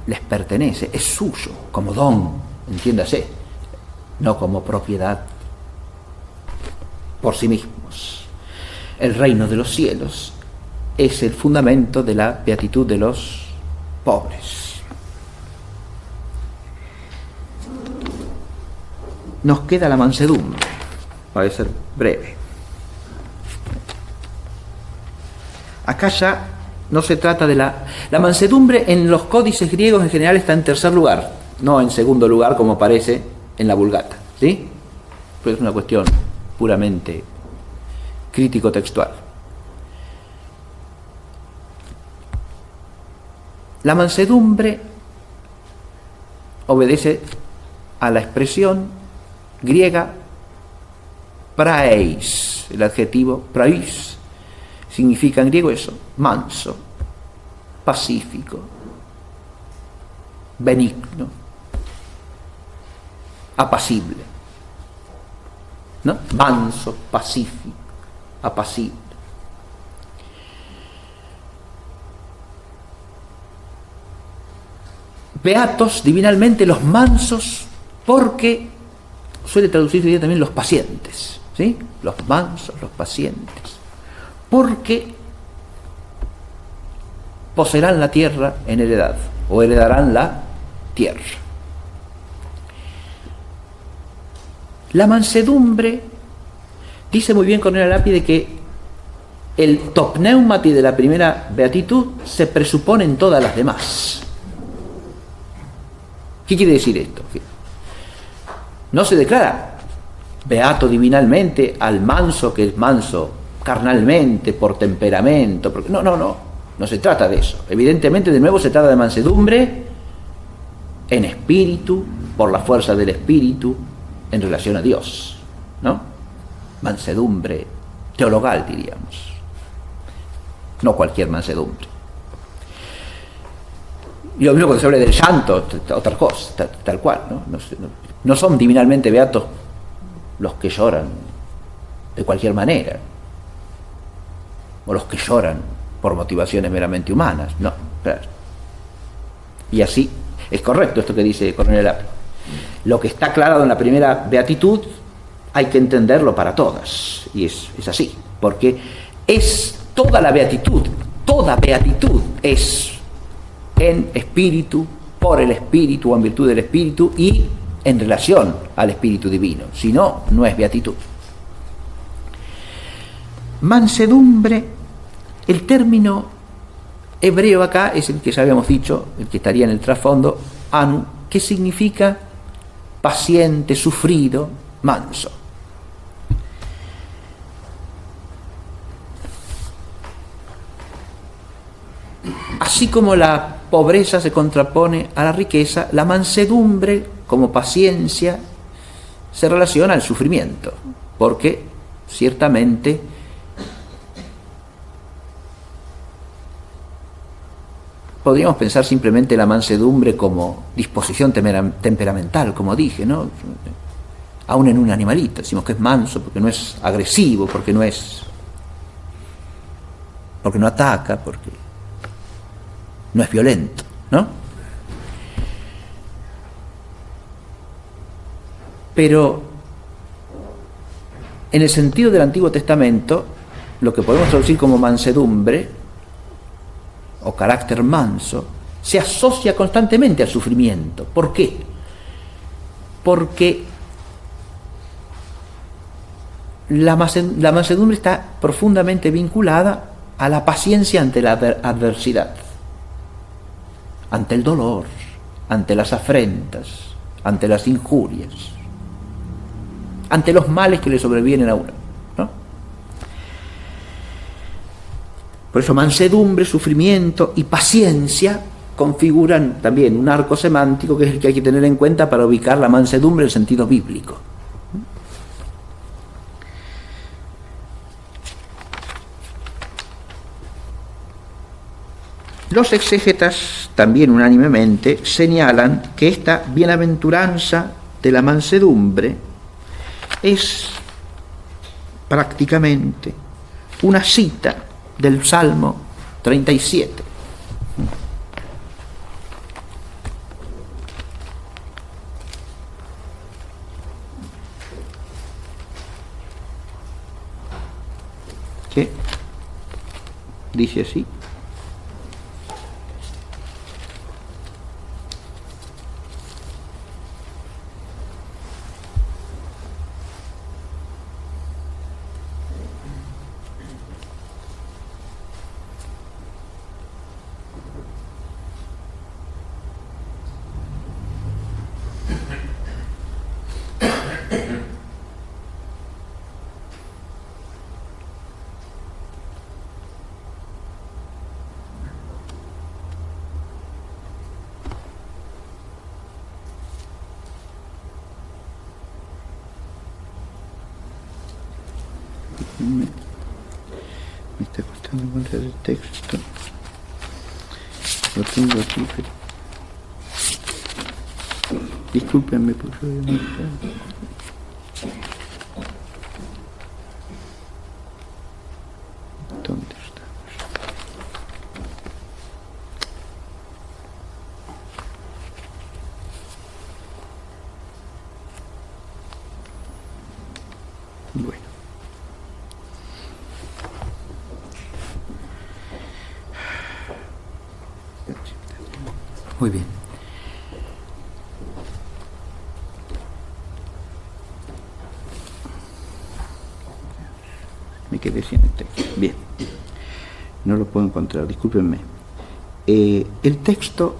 les pertenece, es suyo, como don, entiéndase, no como propiedad por sí mismos. El reino de los cielos es el fundamento de la beatitud de los pobres. Nos queda la mansedumbre, para ser breve. Acá ya no se trata de la mansedumbre en los códices griegos en general está en tercer lugar, no en segundo lugar como parece en la Vulgata, ¿sí? Pero es una cuestión puramente crítico-textual. La mansedumbre obedece a la expresión griega praeis. El adjetivo praeis significa en griego eso, manso, pacífico, benigno, apacible, ¿no? Manso, pacífico, apacible. Beatos divinalmente los mansos, porque suele traducirse también los pacientes, ¿sí? Los mansos, los pacientes, porque poseerán la tierra en heredad, o heredarán la tierra. La mansedumbre, dice muy bien Cornelio Lápide que el top pneumati de la primera beatitud se presupone en todas las demás. ¿Qué quiere decir esto? No se declara beato divinalmente al manso que es manso carnalmente, por temperamento. No se trata de eso. Evidentemente, de nuevo, se trata de mansedumbre en espíritu, por la fuerza del espíritu, en relación a Dios, ¿no? Mansedumbre teologal, diríamos. No cualquier mansedumbre. Y lo mismo cuando se habla del llanto, otra cosa, tal cual, ¿no? No son divinalmente beatos los que lloran de cualquier manera, o los que lloran por motivaciones meramente humanas, no, claro. Y así es correcto esto que dice Cornelio Lápide. Lo que está aclarado en la primera beatitud hay que entenderlo para todas, y es así, porque es toda la beatitud, toda beatitud es en espíritu, por el espíritu o en virtud del espíritu y en relación al espíritu divino. Si no, no es beatitud. Mansedumbre, el término hebreo acá es el que ya habíamos dicho, el que estaría en el trasfondo, anu, que significa paciente, sufrido, manso. Así como la pobreza se contrapone a la riqueza, la mansedumbre, como paciencia, se relaciona al sufrimiento, porque ciertamente podríamos pensar simplemente la mansedumbre como disposición temperamental, como dije, ¿no? Aún en un animalito, decimos que es manso porque no es agresivo, porque no ataca, porque no es violento, ¿no? Pero en el sentido del Antiguo Testamento, lo que podemos traducir como mansedumbre o carácter manso se asocia constantemente al sufrimiento. ¿Por qué? Porque la mansedumbre está profundamente vinculada a la paciencia ante la adversidad, ante el dolor, ante las afrentas, ante las injurias, ante los males que le sobrevienen a uno, ¿no? Por eso mansedumbre, sufrimiento y paciencia configuran también un arco semántico que es el que hay que tener en cuenta para ubicar la mansedumbre en sentido bíblico. Los exégetas, también unánimemente, señalan que esta bienaventuranza de la mansedumbre es prácticamente una cita del Salmo 37. Que dice así: Me está costando encontrar el texto. Lo tengo aquí, pero... Discúlpenme por favor. ¿Dónde está? Bueno. Muy bien. Me quedé sin el texto. Bien. No lo puedo encontrar, discúlpenme. El texto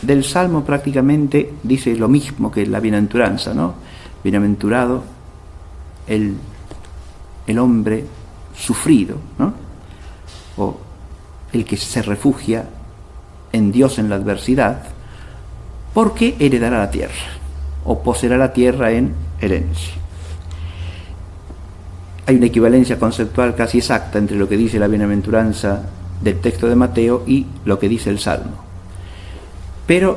del Salmo prácticamente dice lo mismo que la bienaventuranza, ¿no? Bienaventurado el hombre sufrido, ¿no? O el que se refugia en Dios en la adversidad, porque heredará la tierra, o poseerá la tierra en herencia. Hay una equivalencia conceptual casi exacta entre lo que dice la bienaventuranza del texto de Mateo y lo que dice el Salmo. Pero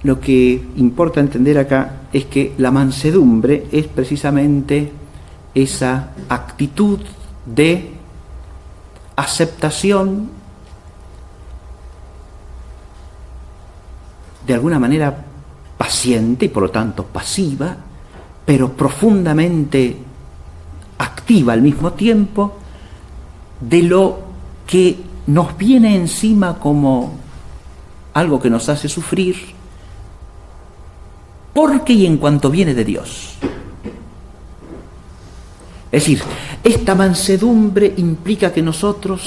lo que importa entender acá es que la mansedumbre es precisamente esa actitud de aceptación, de alguna manera paciente y por lo tanto pasiva, pero profundamente activa al mismo tiempo, de lo que nos viene encima como algo que nos hace sufrir, porque y en cuanto viene de Dios. Es decir, esta mansedumbre implica que nosotros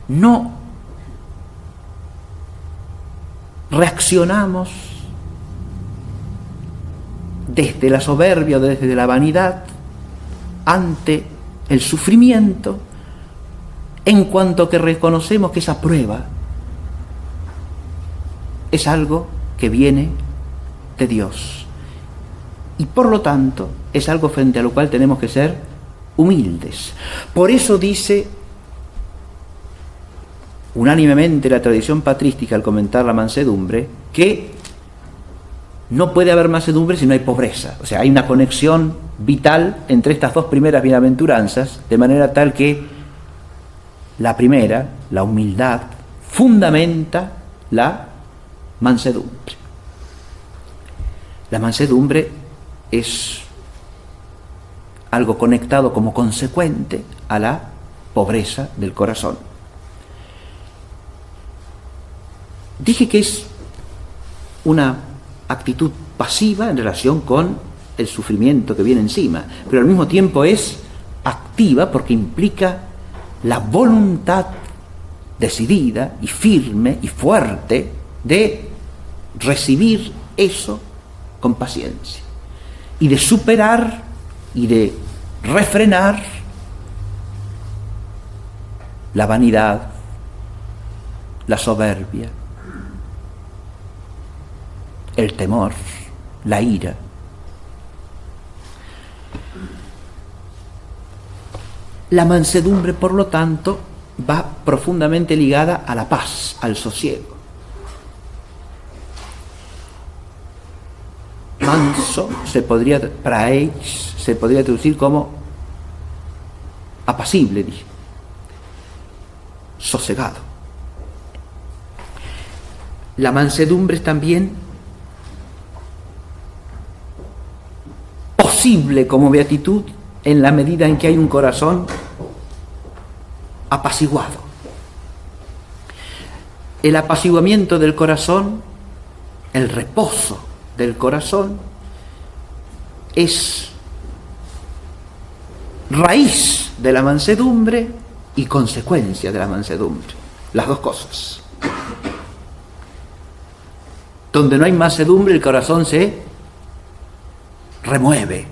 no reaccionamos desde la soberbia o desde la vanidad ante el sufrimiento, en cuanto que reconocemos que esa prueba es algo que viene de Dios y por lo tanto es algo frente a lo cual tenemos que ser humildes. Por eso dice unánimemente la tradición patrística al comentar la mansedumbre que no puede haber mansedumbre si no hay pobreza. O sea, hay una conexión vital entre estas dos primeras bienaventuranzas, de manera tal que la primera, la humildad, fundamenta la mansedumbre. La mansedumbre es algo conectado como consecuente a la pobreza del corazón. Dije que es una actitud pasiva en relación con el sufrimiento que viene encima, pero al mismo tiempo es activa porque implica la voluntad decidida y firme y fuerte de recibir eso con paciencia y de superar y de refrenar la vanidad, la soberbia, el temor, la ira. La mansedumbre, por lo tanto, va profundamente ligada a la paz, al sosiego. Manso praeis, se podría traducir como apacible, dije, sosegado. La mansedumbre es también posible como beatitud en la medida en que hay un corazón apaciguado. El apaciguamiento del corazón, el reposo del corazón, es raíz de la mansedumbre y consecuencia de la mansedumbre. Las dos cosas. Donde no hay mansedumbre, el corazón se remueve,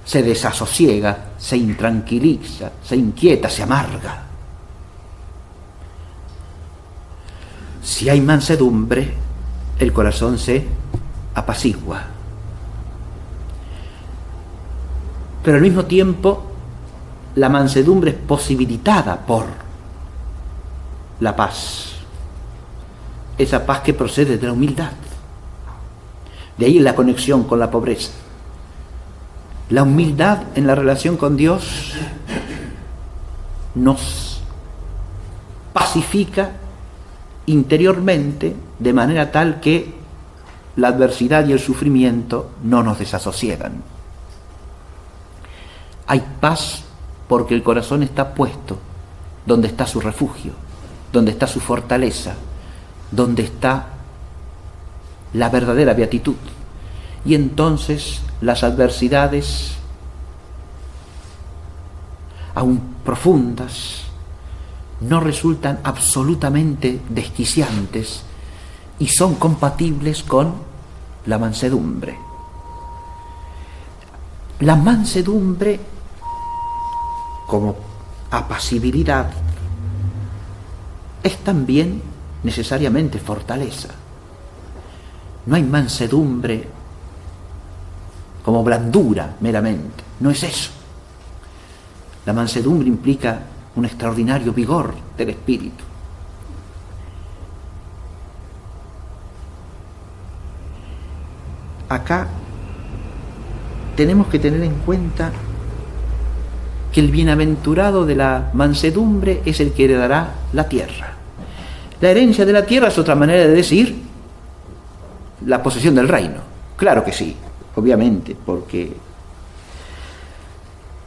se desasosiega, se intranquiliza, se inquieta, se amarga. Si hay mansedumbre, el corazón se apacigua. Pero al mismo tiempo, la mansedumbre es posibilitada por la paz. Esa paz que procede de la humildad. De ahí la conexión con la pobreza. La humildad en la relación con Dios nos pacifica interiormente de manera tal que la adversidad y el sufrimiento no nos desasosiegan. Hay paz porque el corazón está puesto donde está su refugio, donde está su fortaleza, donde está la verdadera beatitud. Y entonces las adversidades, aun profundas, no resultan absolutamente desquiciantes y son compatibles con la mansedumbre. La mansedumbre como apacibilidad es también necesariamente fortaleza. No hay mansedumbre como blandura meramente, no es eso. La mansedumbre implica un extraordinario vigor del espíritu. Acá tenemos que tener en cuenta que el bienaventurado de la mansedumbre es el que heredará la tierra. La herencia de la tierra es otra manera de decir la posesión del reino. Claro que sí, obviamente, porque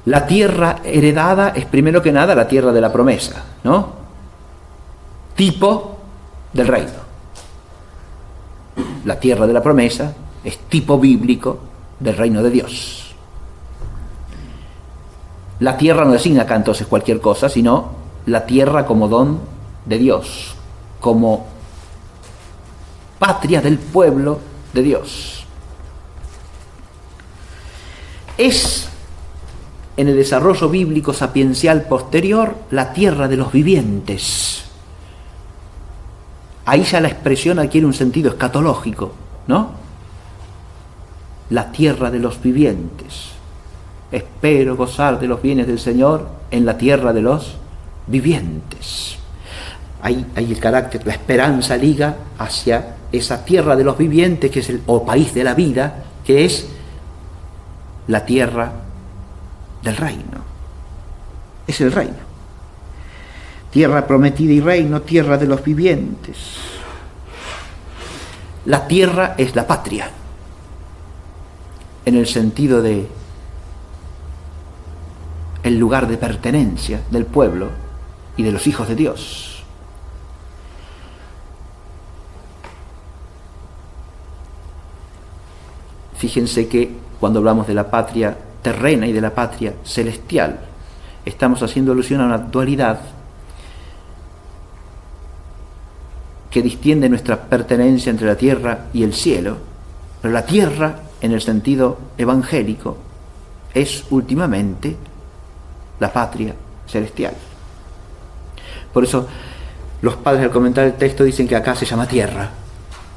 la tierra heredada es primero que nada la tierra de la promesa, ¿no? Tipo del reino. La tierra de la promesa es tipo bíblico del reino de Dios. La tierra no designa acá entonces cualquier cosa, sino la tierra como don de Dios, como patria del pueblo de Dios. Es, en el desarrollo bíblico sapiencial posterior, la tierra de los vivientes. Ahí ya la expresión adquiere un sentido escatológico, ¿no? La tierra de los vivientes. Espero gozar de los bienes del Señor en la tierra de los vivientes. Ahí el carácter, la esperanza liga hacia esa tierra de los vivientes, que es o país de la vida, que es la tierra del reino. Es el reino. Tierra prometida y reino, tierra de los vivientes. La tierra es la patria, en el sentido de el lugar de pertenencia del pueblo y de los hijos de Dios. Fíjense que cuando hablamos de la patria terrena y de la patria celestial, estamos haciendo alusión a una dualidad que distiende nuestra pertenencia entre la tierra y el cielo, pero la tierra, en el sentido evangélico, es últimamente la patria celestial. Por eso los padres al comentar el texto dicen que acá se llama tierra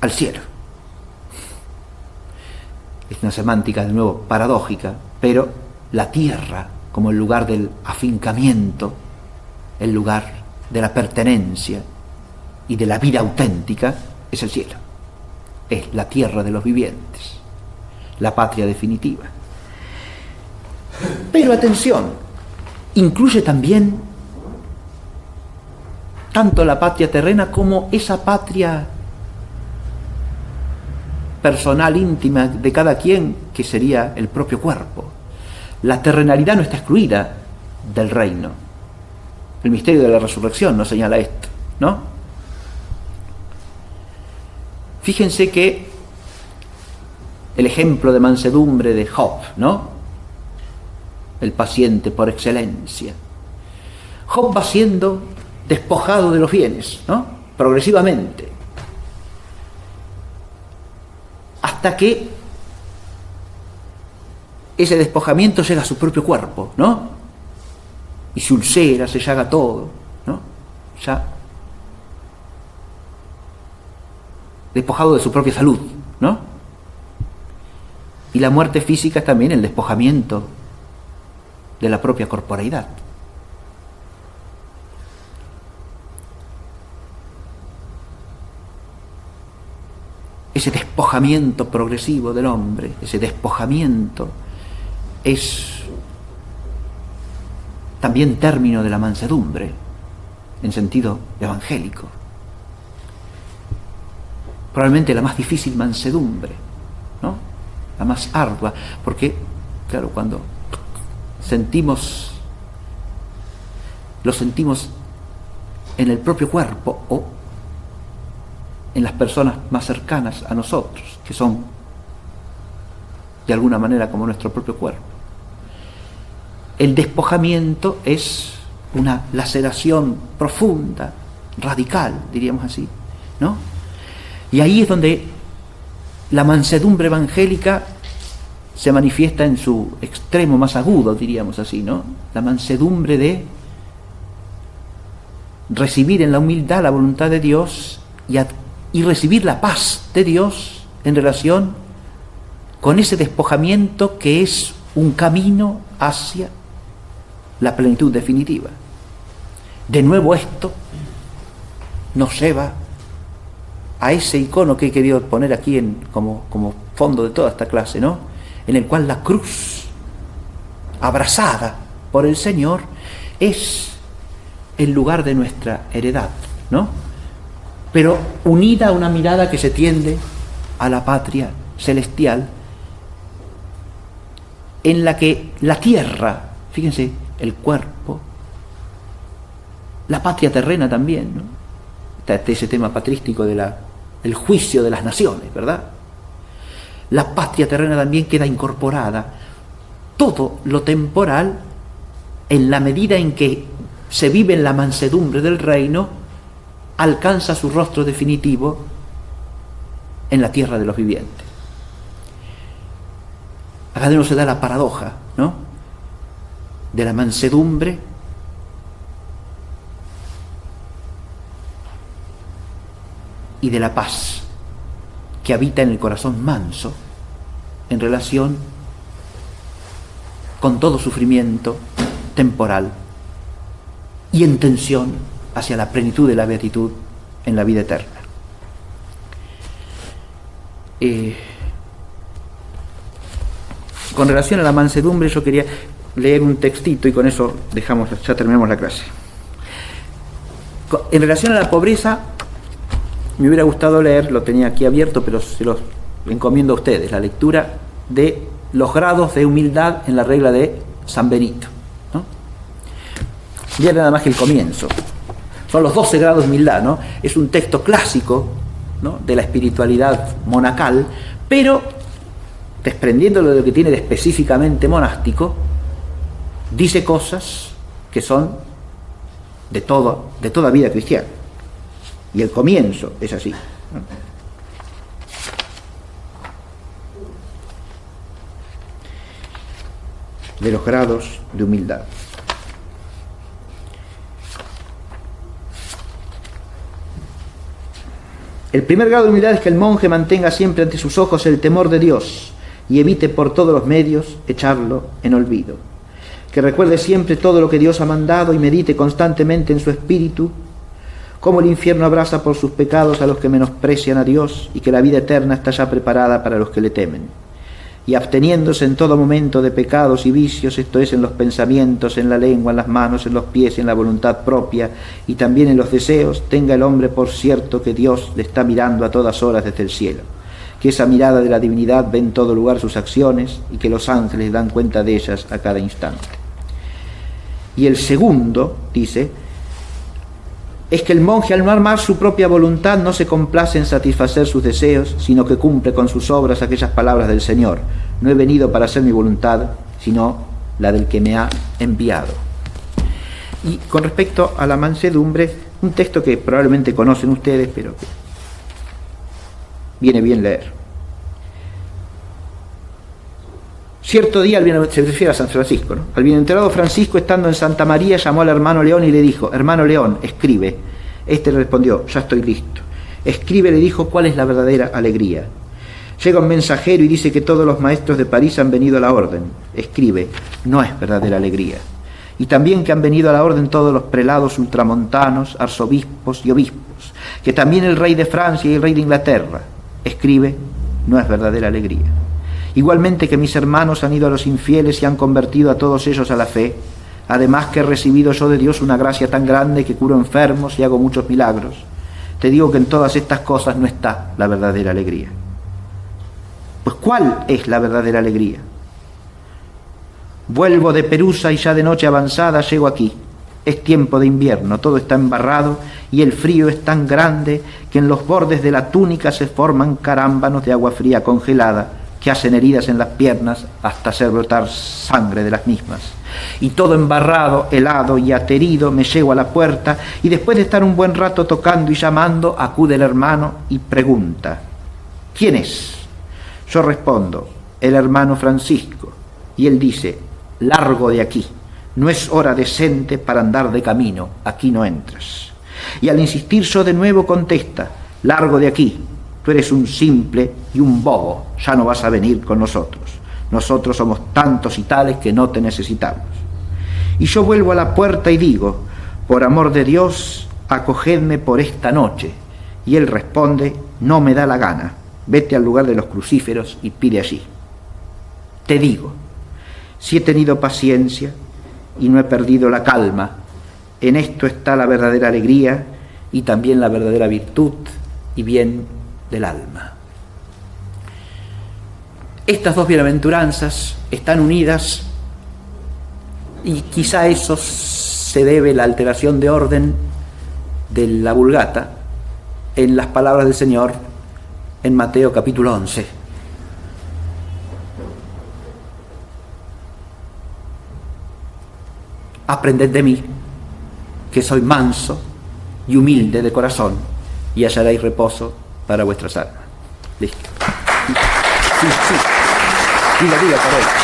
al cielo. Es una semántica de nuevo paradójica, pero la tierra como el lugar del afincamiento, el lugar de la pertenencia y de la vida auténtica, es el cielo. Es la tierra de los vivientes, la patria definitiva. Pero atención, incluye también tanto la patria terrena como esa patria personal, íntima de cada quien, que sería el propio cuerpo. La terrenalidad no está excluida del reino. El misterio de la resurrección nos señala esto, ¿no? Fíjense que el ejemplo de mansedumbre de Job, ¿no? El paciente por excelencia. Job va siendo despojado de los bienes, ¿no? Progresivamente. Hasta que ese despojamiento llega a su propio cuerpo, ¿no? Y se ulcera, se llaga todo, ¿no? Ya despojado de su propia salud, ¿no? Y la muerte física es también el despojamiento de la propia corporeidad. Ese despojamiento progresivo del hombre, ese despojamiento es también término de la mansedumbre, en sentido evangélico. Probablemente la más difícil mansedumbre, ¿no? La más ardua, porque, claro, cuando lo sentimos en el propio cuerpo o en las personas más cercanas a nosotros, que son de alguna manera como nuestro propio cuerpo. El despojamiento es una laceración profunda, radical, diríamos así, ¿no? Y ahí es donde la mansedumbre evangélica se manifiesta en su extremo más agudo, diríamos así, ¿no? La mansedumbre de recibir en la humildad la voluntad de Dios y recibir la paz de Dios en relación con ese despojamiento que es un camino hacia la plenitud definitiva. De nuevo esto nos lleva a ese icono que he querido poner aquí como fondo de toda esta clase, ¿no? En el cual la cruz, abrazada por el Señor, es el lugar de nuestra heredad, ¿no? Pero unida a una mirada que se tiende a la patria celestial, en la que la tierra, fíjense, el cuerpo, la patria terrena también, ¿no? Está ese tema patrístico del juicio de las naciones, ¿verdad? La patria terrena también queda incorporada. Todo lo temporal, en la medida en que se vive en la mansedumbre del reino, alcanza su rostro definitivo en la tierra de los vivientes. Acá de nuevo se da la paradoja, ¿no? De la mansedumbre y de la paz que habita en el corazón manso en relación con todo sufrimiento temporal y en tensión hacia la plenitud de la beatitud en la vida eterna. Con relación a la mansedumbre, yo quería leer un textito y con eso ya terminamos la clase. En relación a la pobreza, me hubiera gustado leer, lo tenía aquí abierto, pero se los encomiendo a ustedes, la lectura de los grados de humildad en la regla de San Benito, ¿no? Ya nada más que el comienzo. Son los 12 grados de humildad, ¿no? Es un texto clásico, ¿no?, de la espiritualidad monacal, pero desprendiéndolo de lo que tiene de específicamente monástico, dice cosas que son de toda vida cristiana. Y el comienzo es así, ¿no? De los grados de humildad. El primer grado de humildad es que el monje mantenga siempre ante sus ojos el temor de Dios y evite por todos los medios echarlo en olvido. Que recuerde siempre todo lo que Dios ha mandado y medite constantemente en su espíritu cómo el infierno abraza por sus pecados a los que menosprecian a Dios y que la vida eterna está ya preparada para los que le temen. Y absteniéndose en todo momento de pecados y vicios, esto es, en los pensamientos, en la lengua, en las manos, en los pies, en la voluntad propia y también en los deseos, tenga el hombre por cierto que Dios le está mirando a todas horas desde el cielo, que esa mirada de la divinidad ve en todo lugar sus acciones y que los ángeles dan cuenta de ellas a cada instante. Y el segundo, dice, es que el monje al no armar su propia voluntad no se complace en satisfacer sus deseos, sino que cumple con sus obras aquellas palabras del Señor: no he venido para hacer mi voluntad, sino la del que me ha enviado. Y con respecto a la mansedumbre, un texto que probablemente conocen ustedes, pero que viene bien leer. Cierto día, se refiere a San Francisco, ¿no? Al bienaventurado Francisco, estando en Santa María, llamó al hermano León y le dijo: hermano León, escribe. Este le respondió: ya estoy listo. Escribe, le dijo, cuál es la verdadera alegría. Llega un mensajero y dice que todos los maestros de París han venido a la orden. Escribe, no es verdadera alegría. Y también que han venido a la orden todos los prelados ultramontanos, arzobispos y obispos, que también el rey de Francia y el rey de Inglaterra. Escribe, no es verdadera alegría. Igualmente que mis hermanos han ido a los infieles y han convertido a todos ellos a la fe, además que he recibido yo de Dios una gracia tan grande que curo enfermos y hago muchos milagros. Te digo que en todas estas cosas no está la verdadera alegría. Pues ¿cuál es la verdadera alegría? Vuelvo de Perusa y ya de noche avanzada llego aquí. Es tiempo de invierno, todo está embarrado y el frío es tan grande que en los bordes de la túnica se forman carámbanos de agua fría congelada que hacen heridas en las piernas hasta hacer brotar sangre de las mismas. Y todo embarrado, helado y aterido me llego a la puerta y después de estar un buen rato tocando y llamando, acude el hermano y pregunta, ¿quién es? Yo respondo, el hermano Francisco. Y él dice, largo de aquí, no es hora decente para andar de camino, aquí no entras. Y al insistir yo de nuevo contesta, largo de aquí, tú eres un simple y un bobo, ya no vas a venir con nosotros. Nosotros somos tantos y tales que no te necesitamos. Y yo vuelvo a la puerta y digo, por amor de Dios, acogedme por esta noche. Y él responde, no me da la gana, vete al lugar de los crucíferos y pide allí. Te digo, si he tenido paciencia y no he perdido la calma, en esto está la verdadera alegría y también la verdadera virtud y bien del alma. Estas dos bienaventuranzas están unidas y quizá eso se debe a la alteración de orden de la Vulgata en las palabras del Señor en Mateo capítulo 11. Aprended de mí, que soy manso y humilde de corazón, y hallaréis reposo para vuestras almas. Listo. Sí. Diga, Carol.